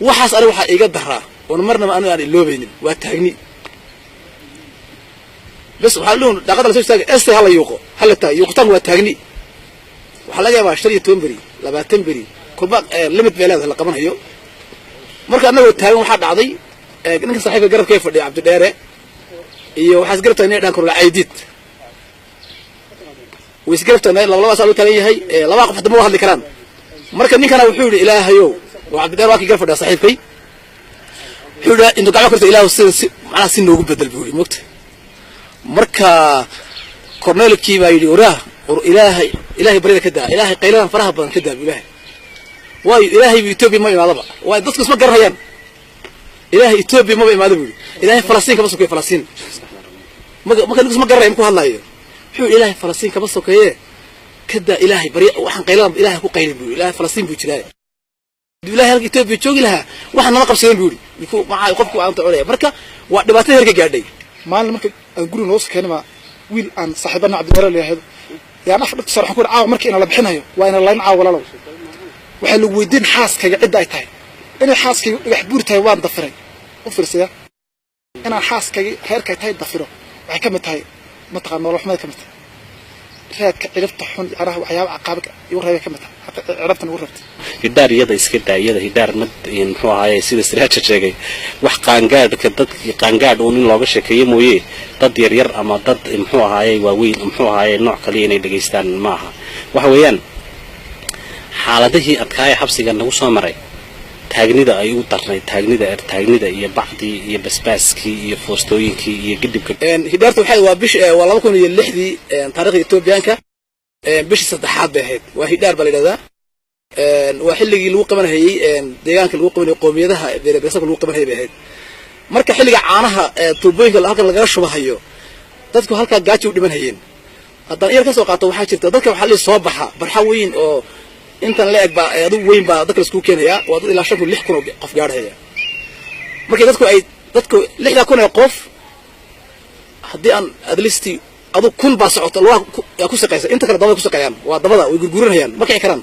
waxaas aniga waxa iga daraa oo marnaba aniga aan iloobaynin waa taagni bas waxa loo dhaqada la soo istaagay esta hala yuuqo hala taa yuuqtan waa taagni waxa laga yaabaa 15 bari 20 bari kuba limit beelada la qabanayo marka anagu taagan waxa dhacday ninka saaxiibka garabka fadhiya Cabdi Dheere iyo waxa isgarabtay inay dhan kor la aydid ويسقفتنا لو سألوا تريه لو واقف حتى ما واحد الكلام مركز نيك أنا وحول إلهيو وعبد الله واقف قرفة صاحبي حول إنه قاعد يقول إله السن على سن وجود بدل بيقول مكت مركز كورنيل كيما يقول إلهي بريد كده إلهي قيلان فرح بدن كده بإلهي واي إلهي بيتوبي ما يمالبا واي دتك اسمه قرهيان إلهي يتوبي ما يمالبا إلهي فلسطين كبسوا كي فلسطين ما كان اسمه قرهيان كو هلا حول إلهي فلسطين كبسوا كي كده إلهي بريء وحن قيلان إلهي كو قيل بيقول إلهي فلسطين بيجري إلهي هلك يتوبي بيجوجي لها وحن نقب سين بيقول يكون معاه يقفكوا عن تعالى مركا ودباتين هلك قاعدين ما لما نقول نوص كلمة ويل أن صاحبنا عبد الله اللي هذا يعني أفضل تصرح كل عاو مركي أنا لبحناه وأنا الله ينعاو ولا لو وحلو ويدين حاس كي عدة أيتها أنا حاس كي يحبور تايوان ضفرين وفرسيا أنا حاس كي هير كي تاي ضفره وحكمت هاي متقن نروح ما كمت ريت عرفت حن أراه وحياة عقابك يورها كمت حتى عرفت نورت هدار يدا يسكت يدا هدار مد ينحوها هاي سيد استراتش شيء wax qaangaad ka dad qaangaad oo in looga sheekeeyo mooyee dad yar yar ama dad muxuu ahaayay waaweyn muxuu ahaayay nooc kale inay dhageystaan maaha waxa weeyaan xaaladihii adkaaya xabsiga nagu soo maray taagnida ay u darnay taagnida iyo bacdi iyo basbaaskii iyo foostooyinkii iyo gidibka hidaartu waxay waa bish waa 2006 taariikhda Itoobiyaanka bish saddexaad bay ahayd waa hidaar bal ilaa waa xilligii lagu qabanayay deegaanka lagu qabanayay qoomiyadaha beerbeesaka lagu qabanayay bay ahayd marka xilliga caanaha tuubooyinka halka laga shubahayo dadku halka gaajo u dhimanayeen haddana yar ka soo qaato waxa jirta dadka waxa la soo baxa barxa weyn oo intan la eg ba adu weyn ba dadka isku keenaya waa dad ilaa 6,000 qof gaaraya markay dadku 6,000 qof haddii aan adlisti adu kun ba socoto loo ku shaqeysa inta kale dabada ku shaqeeyaan waa dabada way gurguranayaan markay karaan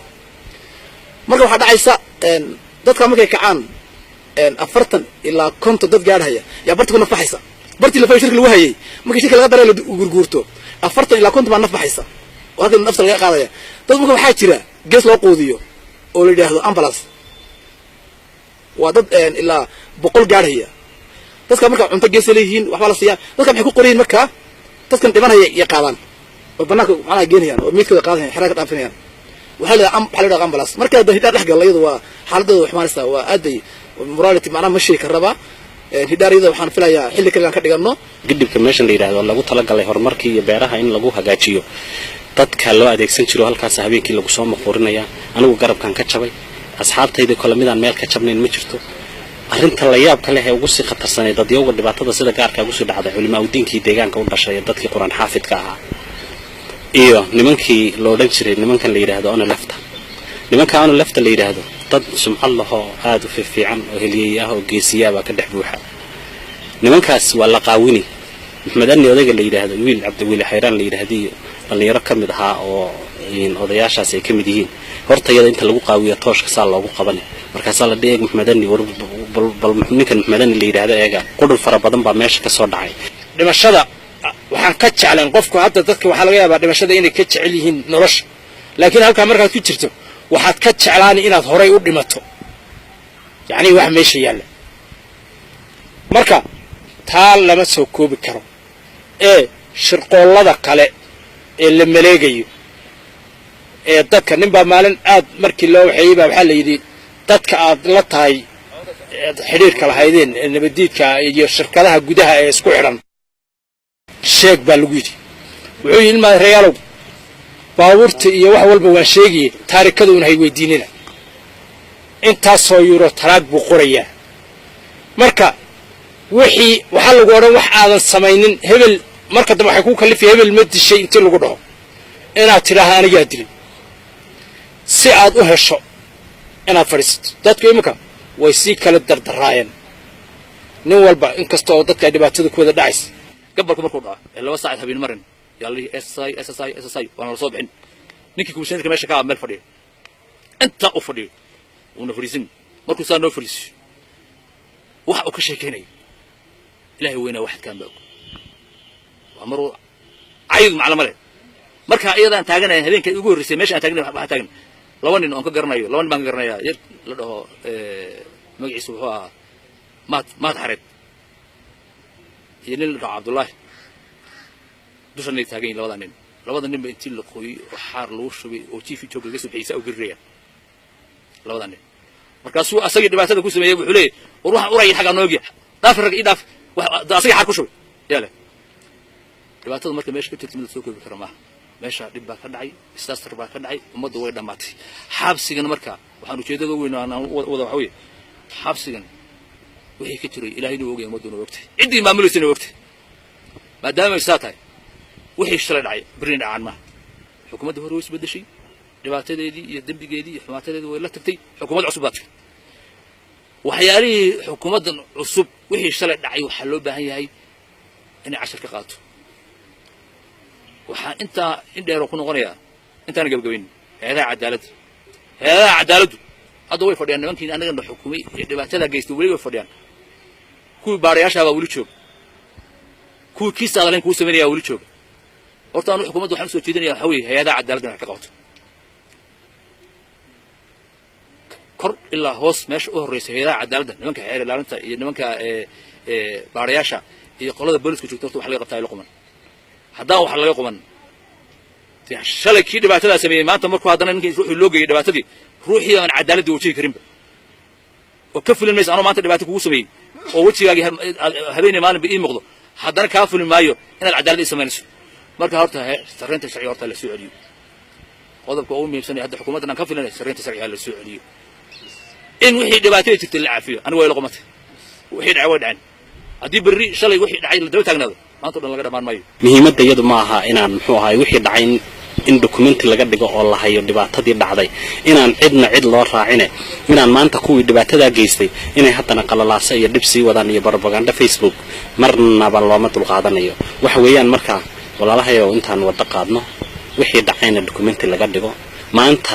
marka waxa dhacaysa dadka markay kacaan 40 ilaa 50 dad gaaraya ya barti ku nafaxaysa barti la fay shirka lagu hayay markay shirka laga dareelo gurguurto 40 ilaa 50 baa nafaxaysa waxa nafta laga qaadaya dad marka waxa jira gees loo qoodiyo oo la yiraahdo ambulance waa dad ilaa 100 gaaraya dadka marka cunto gees leeyihiin waxba la siiyaa dadka maxay ku qoriyeen marka dadkan dhimanaya ay qaadaan oo banaanka macnaha geenayaan oo midkooda qaadayaan xaraga dhaafinayaan waxa la ambulance marka hidaar dhex galayadu waa xaaladooda wax maaraysa waa aaday morality macnaha ma sheegi karaba hidaariyada waxaan filayaa xilli kale aan ka dhigano gidibka meesha la yiraahdo lagu tala galay horumarkii iyo beeraha in lagu hagaajiyo dadka loo adeegsan jiro halkaas habeenkii lagu soo maqoorinaya anigu garabkan ka jabay asxaabtayda kala midaan meel ka jabnayn ma jirto arrinta la yaab kale ee ugu sii khatarsanay dadyowga dhibaatada sida gaarka ugu soo dhacday culimada diinkii deegaanka u dhashay dadkii quraan xaafidka ahaa iyo nimankii loo dhan jiray nimankan la yiraahdo ana lafta nimanka ana lafta la yiraahdo dad sumcad laho aad u fiican oo heliyay ah oo geesiyaaba ka dhex buuxa nimankaas waa la qaawini maxmed anni odayga la yiraahdo wiil Cabdi Xayraan la yiraahdo dhalinyaro ka mid ahaa oo odayaashaas ay ka mid yihiin hortayada inta lagu qaawiyo tooshka saa loogu qabanay markaas la dheeg maxmed anni bal ninkan maxmed anni la yiraahdo eega qudhul fara badan baa meesha ka soo dhacay dhimashada waxaan ka jeclaan qofku hadda dadka waxa laga yaabaa dhimashada inay ka jecel yihiin nolosha laakiin halka markaad ku jirto waxaad ka jeclaan inaad horay u dhimato yani wax meesha yaala marka taa lama soo koobi karo shirqoolada kale ee la maleegayo dadka ninba maalin aad markii loo waxeeyay baa waxa la yiri dadka aad la tahay xiriirka lahaydeen nabadiidka iyo shirkadaha gudaha ee isku xiran sheeg baa lagu yiri wuxuu yiri ma reeyalow baabuurta iyo wax walba waan sheegay taariikhadu inay weydiinina intaas soo euro taraag buu qorayaa marka wixii waxa lagu oran wax aadan samaynin hebel marka daba waxay ku kalifay hebel ma dishay intii lagu dhaho inaad tiraahdo aniga dilay si aad u hesho inaad fariisato dadku imika way si kala dardaraayeen nin walba inkastoo dadka dhibaatada ku wada dhacays gabalku markuu dhaco laba saac habeen marin yaalii SSI waana la soo bixin ninkii komishanka meesha ka meel fadhiyo inta u fadhiyo una fariisin markuu saan noo fariisiyo waxa uu ka sheekeynay ilaahay weyna waxad kaan baa waa maruu ayid macluumaad marka iyadaan taaganahay habeenkii ugu horeysay meesha aan taagnahay waxa taagan laba nin oo ka garanayo laba nin baan ka garanayaa yar la dhaho magaciisu wuxuu ahaa maad xareed iyo nin la dhaho Cabdullaahi dushanay taagay labada nin ba intii la qoyay oo xaar lagu shubay oo jiifi joog laga soo bixiyay u garreeyay labada nin markaasuu asagii dhibaatada ku sameeyay wuxuu leeyahay ruuxa uray xaga noogiya daaf rag idaaf asagii xaar ku shubay yaale dhibaatada marka meesha ka tirtimid soo koobi kara ma meesha dhib baa ka dhacay disaster baa ka dhacay ummaddu way dhamaatay xabsigan marka waxaan ujeedada weyn aan wada waxa weeye xabsigan wixii ka jiray ilaahayna wuu ogyahay ummaddu waqti cidii maamulaysa waqti maadaama ay saatay wixii shalay dhacay bariin dhacaan ma xukuumadda hore way isbedeshay dhibaatadeedii iyo dambigeedii iyo xumaatadeedii way la tagtay xukuumad cusub baa tagtay waxyaalihii xukuumaddan cusub wixii shalay dhacay waxa loo baahan yahay inay cashar ka qaato waxaan inta indheero ku noqonayaa intaan gabagabayn hay'adaha cadaaladdu hadda way fadhiyaan nimankii anagana xukumay ee dhibaatada geystay weli way fadhiyaan kuwii baarayaasha baa weli jooga kuwii kiisa adaleen kuwa sameynaya weli jooga horta aanu xukuumaddu waxaan soo jeedinayaa waxa weeye hay'adaha cadaaladda wax ka qabato kor ilaa hoos meesha u horreysay hay'adaha cadaaladda nimanka xeer ilaalinta iyo nimanka baarayaasha iyo qolada booliska joogta horta wax laga qabtaa ilo quman haddaan wax laga quman shalay kii dhibaatada sameeyay maanta markuu haddana ninkii ruuxii loo geeyay dhibaatadii ruuxii aan cadaaladda wajihi karinba oo ka fulin maysa anoo maanta dhibaato kugu sameeyey oo wejigaagii habeenii maalinba ii muuqdo haddana kaa fulin maayo inaad cadaalad ii samaynayso marka horta sarreynta sharciga horta la soo celiyo qodobka ugu muhiimsan hadda xukuumaddan aan ka filanay sarreynta sharciga la soo celiyo in wixii dhibaato jirtay la caafiyo anigu way la qumatay wixii dhacay way dhaceen haddii berri shalay wixii dhacay la daba taagnaado maanta dhan laga dhamaan maayo muhiimadda iyadu ma aha inaan muxuu ahaay wixii dhacay in dokumenti laga dhigo oo la hayo dhibaatadii dhacday inaan cidna cid loo raacine inaan maanta kuwii dhibaatada geystay inay haddana qalalaasa iyo dhib sii wadaan iyo propaganda Facebook marnaba looma dulqaadanayo waxa weeyaan marka walaalahayo intaan wada qaadno wixii dhacayna dokumenti laga dhigo maanta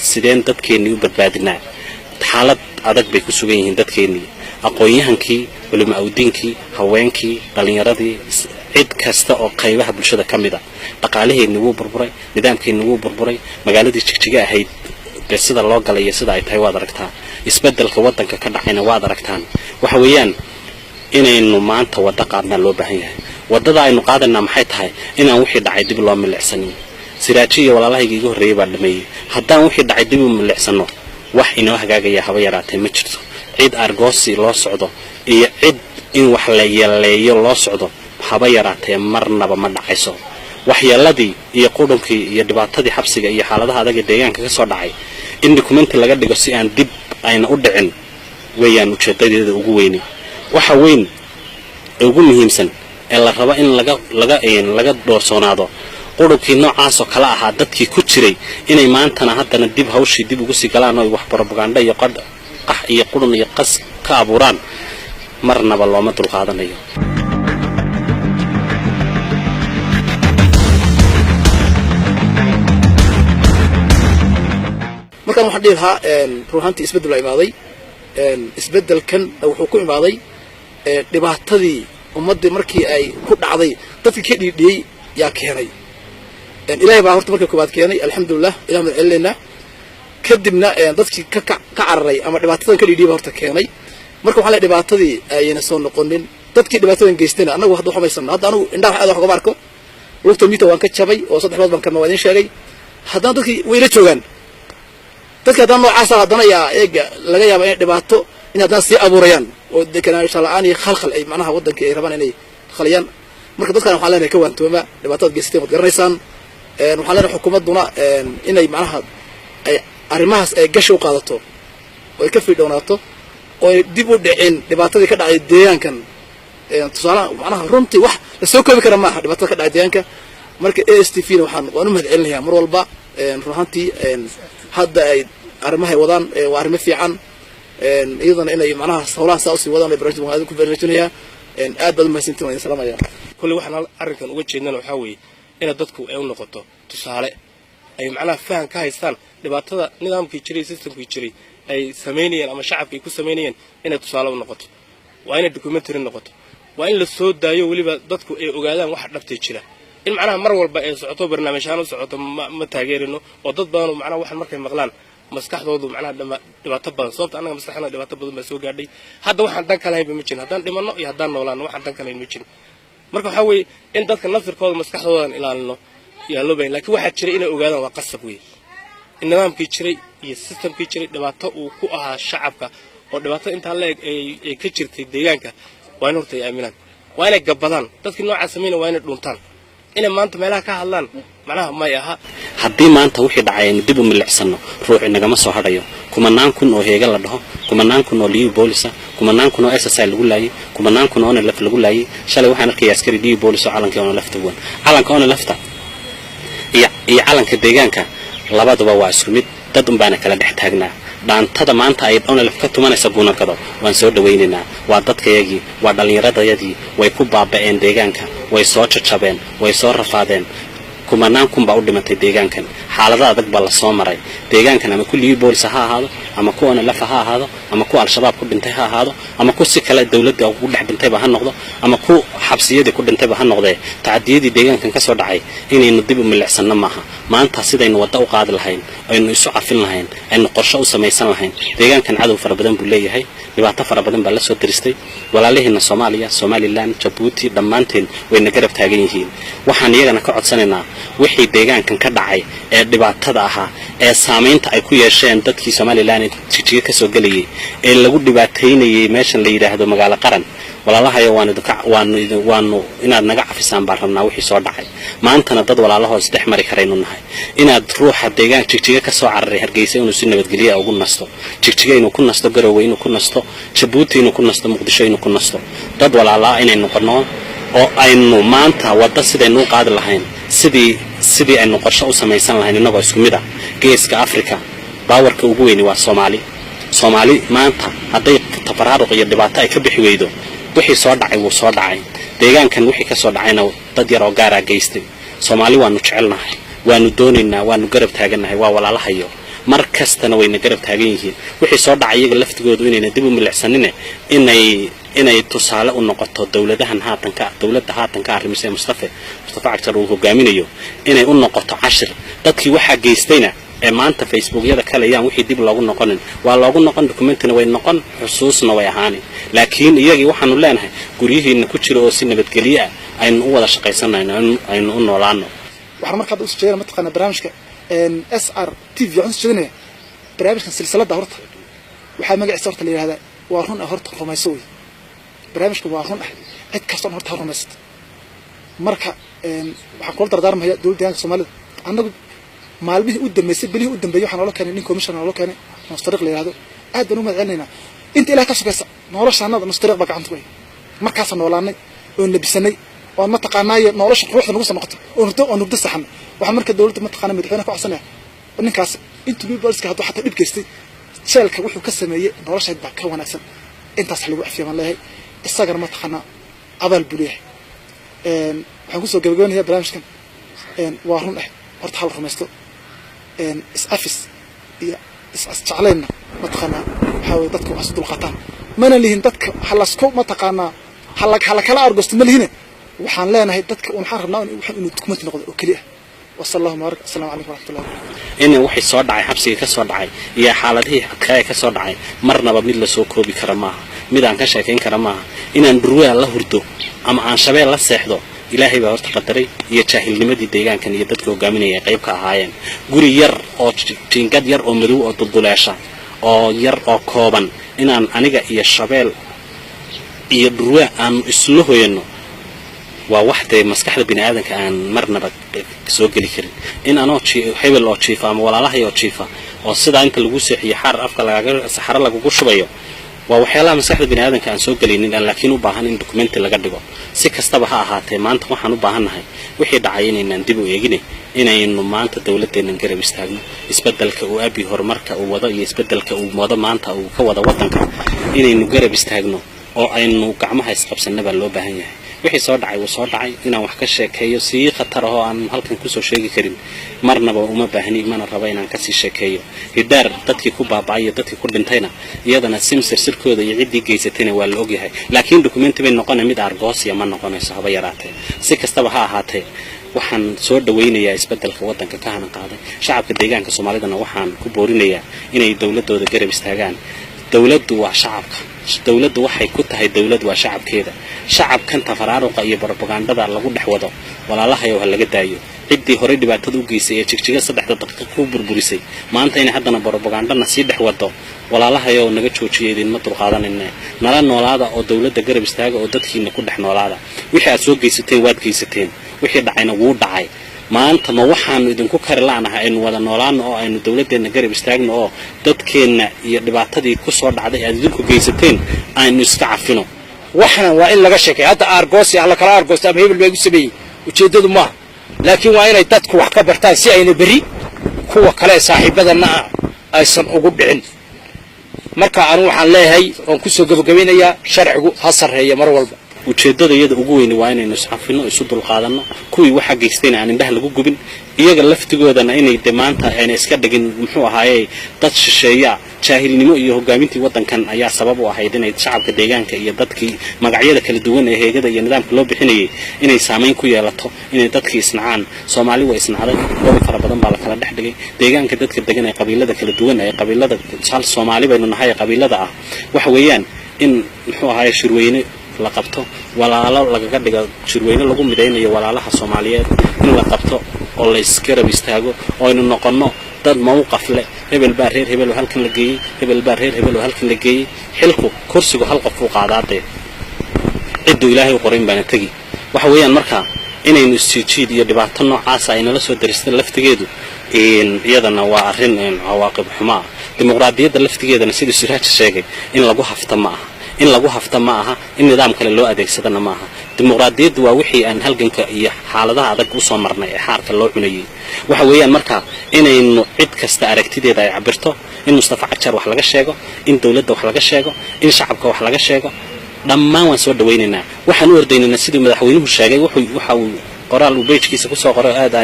sideen dadkeenii u badbaadinaa xaalad adag bay ku sugan yihiin dadkeenii aqoon-yahankii culimo awdiinkii haweenkii dhalinyaradii cid kasta oo qaybaha bulshada ka mid ah dhaqaalaheenni wuu burburay nidaamkeenni wuu burburay magaaladii jigjiga ahayd sida loo galay iyo sida ay tahay waad aragtaa isbeddelka waddanka ka dhacayna waad aragtaan waxa weeyaan inaynu maanta wada qaadnaa loo baahan yahay wadada aynu qaadanaa maxay tahay inaan wixii dhacay dib loo milicsanin siraaji iyo walaalahayga igu horreeyay baa dhameeyay haddaan wixii dhacay dib u milicsano wax inoo hagaagaya haba yaraatee ma jirto cid argoosi loo socdo iyo cid in wax la yeeleeyo loo socdo haba yaraatee marnaba ma dhacayso waxyeeladii iyo qudunkii iyo dhibaatadii xabsiga iyo xaaladaha adag ee deegaanka ka soo dhacay in dokumenti laga dhigo si aan dib ayna u dhicin weeyaan ujeedadeeda ugu weyni waxa weyn ee ugu muhiimsan ee la rabo in laga doorsoonaado qudunkii noocaas oo kala ahaa dadkii ku jiray inay maantana haddana dib hawshii dib ugu sii galaan oo wax propaganda iyo qax iyo qudun iyo qas ka abuuraan marnaba looma dulqaadanayo markaan waxaan dhihi lahaa ruuxantii isbeddel la imaaday isbeddelkan wuxuu ku imaaday dhibaatadii ummaddii markii ay ku dhacday dadkii ka dhiidhiyey yaa keenay ilaahay baa horta markii koobaad keenay alxamdulilah ilaah mad celinaynaa kadibna dadkii ka cararay ama dhibaatadan ka dhiidhiyey baa horta keenay marka waxaa la dhibaatadii ayayna soo noqonin dadkii dhibaatadan geystayna annagu hadda waxumaysanno hadda anigu indhaha aad wax ugama arko lugta miita waan ka jabay oo 3 bilood baan karna waa idiin sheegay haddana dadkii way la joogaan dadka haddana noocaasa haddana yaa eega laga yaaba inay dhibaato in haddana sii abuurayaan oo deganaansho la'aan iyo khalkhal ay macnaha waddankii ay rabaan inay khaliyaan marka dadkan waxaan leenahay ka waantooma dhibaatadaad geysatay waad garanaysaan waxaan leenahay xukuumadduna inay macnaha ay arrimahaas ay gashi u qaadato oo ay ka fiidhoonaato oo ay dib u dhicin dhibaatadii ka dhacday deegaankan tusaale macnaha runtii wax la soo koobi kara maaha dhibaatada ka dhacday deegaanka marka ASTV-na waan u mahadcelinayaa mar walba ruuxantii hadda ay arrimahay wadaan waa arrimo fiican iyadana inay macnaha hawlaha saa usii wadaan barnaamijka ku barnaamijinayaa aad baad u mahadsantiin waan salaamayaa kulli waxaan arrinkan uga jeednana waxaa weeye in dadku ay u noqoto tusaale ay macnaha faham ka haystaan dhibaatada nidaamkii jiray systemkii jiray ay sameynayeen ama shacabka ay ku sameynayeen inay tusaale u noqoto waa inay documentary noqoto waa in la soo daayo waliba dadku ay ogaadaan waxa dhabtay jira in macnaha mar walba ay socoto barnaamijyaan u socoto ma taageerino oo dad badan oo macnaha waxan markay maqlaan maskaxdoodu macnaha dhibaato badan sababta anaga maskaxna dhibaato badan baa soo gaadhay hadda waxaan dan kale hayba ma jirin haddaan dhimano iyo haddaan noolaano waxaan dan kale ma jirin marka waxa weeye in dadka nafirkooda maskaxdoodan ilaalino yaa loo baahan laakiin waxaa jiray inay ogaadaan waa qasab weeye in nidaamkii jiray iyo systemkii jiray dhibaato uu ku ahaa shacabka oo dhibaato intaa la eg ay ka jirtay deegaanka waa in horta ay aaminaan waa inay gabadaan dadkii noocaas sameynaya waa inay dhuntaan inay maanta meelaha ka hadlaan macnaha may aha haddii maanta wixii dhacay aynu dib u milicsano ruuxi nagama soo hadhayo kumanaan kun oo heega la dhaho kumanaan kun oo liibi boolisa kumanaan kun oo SSI lagu laayay kumanaan kun oo laf lagu laayay shalay waxaan arkay askari liibi boolis oo calanka oo lafta wan calanka oo lafta iyo calanka deegaanka labaduba waa isku mid dad un baana kala dhex taagnaa dhaantada maanta ay onalaf ka tumanaysa guunarkado waan soo dhawaynaynaa waa dadkayagii waa dhallinyaradayadii way ku baaba'een deegaanka way soo jajabeen way soo rafaadeen kumanaan kun baa u dhimatay deegaankan xaalada adag baa la soo maray deegaankan ama ku liibi boolisa ha ahaado ama ku onalafa ha ahaado ama ku al-shabaab ku dhintay ha ahaado ama ku si kale dawladda ugu dhex dhintayba ha noqdo ama ku xabsiyadii ku dhintayba ha noqdee tacadiyadii deegaankan ka soo dhacay inaynu dib u milicsano maaha maanta sidaynu wadda u qaadi lahayn aynu isu cafin lahayn aynu qorshe u samaysan lahayn deegaankan cadow fara badan buu leeyahay dhibaato fara badan baa la soo diristay walaalaheena Soomaaliya Somaliland Djibouti dhammaanteen wayna garab taagan yihiin waxaan iyagana ka codsanaynaa wixii deegaankan ka dhacay ee dhibaatada ahaa ee saameynta ay ku yeesheen dadkii Somaliland jijiga ka soo galayay ee lagu dhibaateynayay meeshan la yiraahdo magaalo qaran walaalahayo waanu inaad naga cafisaan baan rabnaa wixii soo dhacay maantana dad walaalahoos dhex mari karaynu nahay inaad ruuxa deegaan jijiga ka soo cararay Hargeysa inuu si nabadgelyo ugu nasto jijiga inuu ku nasto Garowe inuu ku nasto Djibouti inuu ku nasto Muqdisho inuu ku nasto dad walaalaa inay noqono oo aynu maanta wadda sidaynu u qaadi lahayn sidii aynu qorshe u samaysan lahayn inagoo isku mid ah geeska Afrika baawarka ugu weyn waa Soomaali maanta hadday tafaraaruq iyo dhibaato ay ka bixi weydo wixii soo dhacay wuu soo dhacay deegaankan wixii ka soo dhacayna dad yar oo gaar ah geystay Soomaali waanu jecelnahay waanu doonaynaa waanu garab taaganahay waa walaalahayo mar kastana wayna garab taagan yihiin wixii soo dhacay iyaga laftigoodu inayna dib u milicsanine inay tusaale u noqoto dawladda haatanka arrimisay Mustafa Cagtar uu hogaaminayo inay u noqoto cashir dadkii waxa geystayna ee maanta Facebook-yada kale ayaan wixii dib loogu noqonin waa loogu noqon documentary way noqon xusuusna way ahaani laakiin iyagii waxaanu leenahay guryihiina ku jiro oo si nabadgelyo ah aynu u wada shaqaysanayno aynu u noolaano waxaan markaa u jeedaa mataqaana barnaamijka SR TV waxaan jeedinaya barnaamijkan silsiladda horta waxaa magaciisa horta la yiraahdaa waa run horta rumayso way barnaamijku waa run cid kasta horta rumaysto marka waxaan kula dardaarmayaa dawladda Soomaaliya anagu maalmihii u dambeysay bilihii u dambeeyay waxaan loo keenay nin commissioner loo keenay Mustariq la yiraahdo aad baan u madcelinayna inta ilaa ka sugaysa noloshaanada Mustariq ba gacanta ku hay markaas noolaanay oo nabisanay oo ma taqaanaayo nolosha ruuxda nagu soo noqoto oo nugda saxan waxa marka dawladda ma taqaana madaxweynaha ku codsanaya ninkaas intuu booliska haduu xataa dhib geystay jeelka wuxuu ka sameeyay nolosheed baa ka wanaagsan intaas lagu afiyaan leeyahay isagana ma taqaana abaal buliyahay waxaan ku soo gabagabeynayaa barnaamijkan waa run horta hal rumaysto is-afis iyo is-jeclayna ma taqaanaa waxaa way dadka wax dul qataan mana lihin dadka halasku ma taqaanaa hala kala argosto ma lihin waxaan leenahay dadka waxaan rabnaa inuu document noqdo oo kaliya wasallahu marik assalamu alaykum wa rahmatullahi inay wixii soo dhacay xabsiga ka soo dhacay iyo xaaladihii adkaa ka soo dhacay marnaba mid la soo koobi kara maaha mid aan ka sheekayn kara maaha inaan durwaa la hurdo ama aan shabeel la seexdo ilaahay baa horta qadaray iyo jaahilnimadii deegaankan iyo dadka hogaaminaya qayb ka ahaayeen guri yar oo jiingad yar oo madow oo dulduleesha oo yar oo kooban inaan aniga iyo shabeel iyo durwaa aan isla hoyano waa waxday maskaxda bini'aadanka aan marnaba soo gali karin in anoo hebel oo jiifa ama walaalahay oo jiifa oo sida inta lagu seexiyo xaar afka saxaro lagu shubayo waa waxyaalaha maskaxda bini'aadanka aan soo galinin laakiin u baahan in documentary laga dhigo si kastaba ha ahaatee maanta waxaan u baahanahay wixii dhacay inaan dib u eegin inaynu maanta dawladdeena garab istaagno isbeddelka uu abi horumarka uu wado iyo isbeddelka uu wado maanta uu ka wada wadanka inaynu garab istaagno oo aynu gacmaha isqabsanaba loo baahan yahay wixii soo dhacay wuu soo dhacay inaan wax ka sheekeeyo sii khatar oo aan halkan kusoo sheegi karin marnaba uma baahni mana raba inaan kasii sheekeeyo hidhaar dadkii ku baaba'ay iyo dadkii ku dhintayna iyadana simsir sirkooda iyo ciddii geysatayna waa la ogyahay laakiin dokumenti bay noqonay mid argoosiya ma noqonayso haba yaraatee si kastaba ha ahaatee waxaan soo dhawaynayaa isbeddelka waddanka ka hana qaaday shacabka deegaanka Soomaalidana waxaan ku boorinayaa inay dawladooda garab istaagaan dawladdu waa shacabka dawladdu waxay ku tahay dawlad waa shacabkeeda shacabkan tafaraaruqa iyo propagandada lagu dhaxwado walaalahayo ha laga daayo ciddii hore dhibaatada u geysay ee jigjiga 3 daqiiqo ku burburisay maanta inay haddana propagandana sii dhaxwado walaalahayo naga joojiyay idin ma dulqaadanayna nala noolaada oo dawladda garab istaaga oo dadkiina ku dhex noolaada wixii aad soo geysateen waad geysateen wixii dhacayna wuu dhacay maanta ma waxaanu idinku kari laanahay aynu wada noolaano oo aynu dawladdeena garab istaagno oo dadkeena iyo dhibaatadii ku soo dhacday aad idinku geysateen aynu iska cafino waxna waa in laga sheekay hadda argoosi alla kala argoosta ama hebel bay u sameeyay ujeedadu ma laakiin waa inay dadku wax ka bartaan si ayna bari kuwa kale saaxiibadana aysan ugu dhicin marka aan waxaan leeyahay oo ku soo gabagabeynayaa sharcigu ha sareeyo mar walba ujeedada iyada ugu weyn waa inaynu isxafino isu dulqaadano kuwii waxa geystayna aan indhaha lagu gubin iyaga laftigoodana inay maanta ayna iska dhigin muxuu ahaayay dad shisheeya jaahilnimo iyo hogaamintii waddankan ayaa sabab u ahayd inay shacabka deegaanka iyo dadkii magacyada kala duwan ee heegada iyo nidaamka loo bixinayay inay saameyn ku yeelato inay dadkii isnacaan Soomaali way isnacday oo fara badan baa la kala dhex dhigay deegaanka dadka degan ee qabiilada kala duwan ee qabiilada Soomaali baynu nahay qabiilada ah waxa weeyaan in muxuu ahaayay shirweyne la qabto walaalo lagaga dhigo shirweyne lagu mideynayo walaalaha Soomaaliyeed in la qabto oo la iskarab istaago oo aynu noqono dad mawqaf leh hebel baa reer hebel halkan la geeyay hebel baa reer hebel halkan la geeyay xilku kursigu hal qof uu qaadaatay ciddu Ilaahay qorin bana tagi waxa weeyaan marka inaynu isjiid iyo dhibaato noocaas ay nala soo daristay laftigeedu iyadana waa arrin cawaaqib xumaa dimuqraadiyadda laftigeedana sidii Siraaj sheegay in lagu hafta ma aha in lagu hafta ma aha in nidaam kale loo adeegsadana ma aha dimuqraadiyaddu waa wixii aan halganka iyo xaaladaha adag u soo marnay ee xaarka loo cunayay waxa weeyaan marka inaynu cid kasta aragtideeda ay cabirto in Mustafa Cagjar wax laga sheego in dawladda wax laga sheego in shacabka wax laga sheego dhammaan waan soo dhawaynaynaa waxaan u ordaynaynaa sidii madaxweynuhu sheegay waxa uu qoraal uu beejkiisa ku soo qoray aad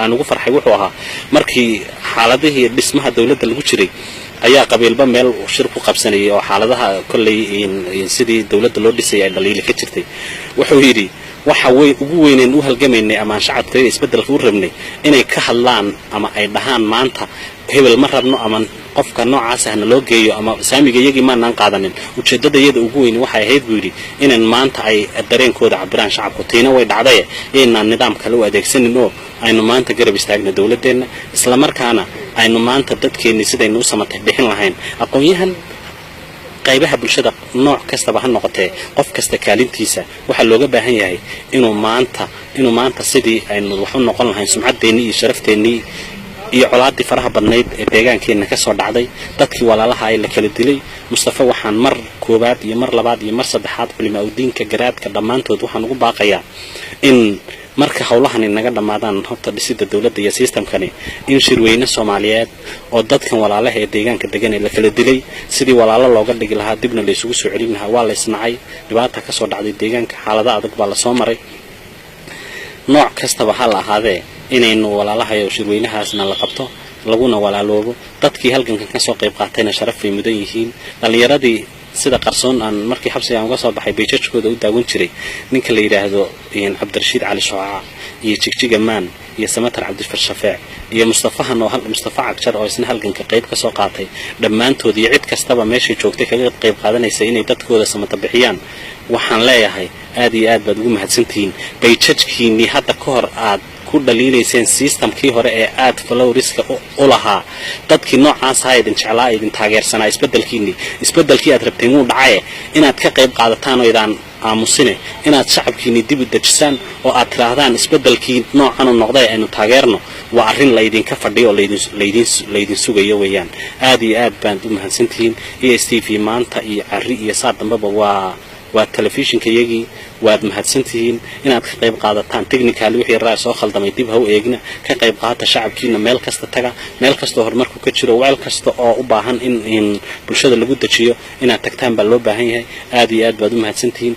aan ugu farxay wuxuu ahaa markii xaaladihii dhismaha dawladda lagu jiray ayaa qabiilba meel shir ku qabsanayay oo xaaladaha kulay sidii dawladda loo dhisay ay dhaliil ka jirtay wuxuu yiri waxa way ugu weyneen u halgamaynay ama shacabka isbeddelka u rabnay inay ka hadlaan ama ay dhahaan maanta hebel ma rabno ama qofka noocaas ah loo geeyo ama saamiga iyagii ma naan qaadanin ujeedada iyada ugu weyn waxay ahayd buu yiri inaan maanta ay dareenkooda cabiraan shacabku tiina way dhacday inaan nidaam kale u adeegsanin oo aynu maanta garab istaagna dawladdeena isla markaana aynu maanta dadkeena sidaynu u samatay bixin lahayn aqoonyahan qaybaha bulshada nooc kastaba ha noqotee qof kasta kaalintiisa waxa looga baahan yahay inuu maanta sidii aynu wax u noqon lahayn sumcadeeni iyo sharafteeni iyo colaadii faraha badnayd ee deegaankeena ka soo dhacday dadkii walaalaha ay la kala dilay Mustafa waxaan mar koobaad iyo mar labaad iyo mar saddexaad culimaa diinka garaadka dhamaantood waxaan ugu baaqayaa in marka hawlahan inaga dhamaadaan horta dhisida dawladda iyo systemkani in shirweyne Soomaaliyeed oo dadkan walaalaha ee deegaanka degan ee la kala dilay sidii walaalo looga dhigi lahaa dibna la isugu soo celin lahaa waa la isnacay dhibaato ka soo dhacday deegaanka xaalada adag baa la soo maray nooc kastaba hal ahaadee inaynu walaalaha iyo shirweynahaasna la qabto laguna walaaloobo dadkii halgankan ka soo qayb qaatayna sharaf ay mudan yihiin dhalinyaradii sida qarsoon aan markii xabsiga aan uga soo baxay beejajkooda u daawan jiray ninka la yiraahdo Cabdirashiid Cali Shucaa iyo Jigjiga Maan iyo Samatar Cabdifar Shafeec iyo Mustafa Cagjar oo isna halganka qayb ka soo qaatay dhammaantood iyo cid kastaba meesha joogtay kaga qayb qaadanaysa inay dadkooda samata bixiyaan waxaan leeyahay aad iyo aad baad ugu mahadsantihiin beejajkiini hadda ka hor aad ku dhaliilayseen systemkii hore ee aad flowriska u lahaa dadkii noocaas ah idin jeclaa idin taageersanaa isbeddelkii aad rabteen uu dhacay inaad ka qayb qaadataan oo idaan aamusine inaad shacabkiini dib u dejisaan oo aad tiraahdaan isbeddelkii noocan u noqday aynu taageerno waa arrin la idinka fadhiyo oo laydin sugayo weeyaan aad iyo aad baan u mahadsantihiin ESTV maanta iyo Arri iyo saad dambaba waa telefishinka yagii waad mahadsantihiin inaad ka qayb qaadataan technical wixii raay soo khaldamay dib ha u eegna ka qayb qaata shacabkiina meel kasta taga meel kasta horumarku ka jiro weel kasta oo u baahan in bulshada lagu dajiyo inaad tagtaan baa loo baahan yahay aad iyo aad baad u mahadsantihiin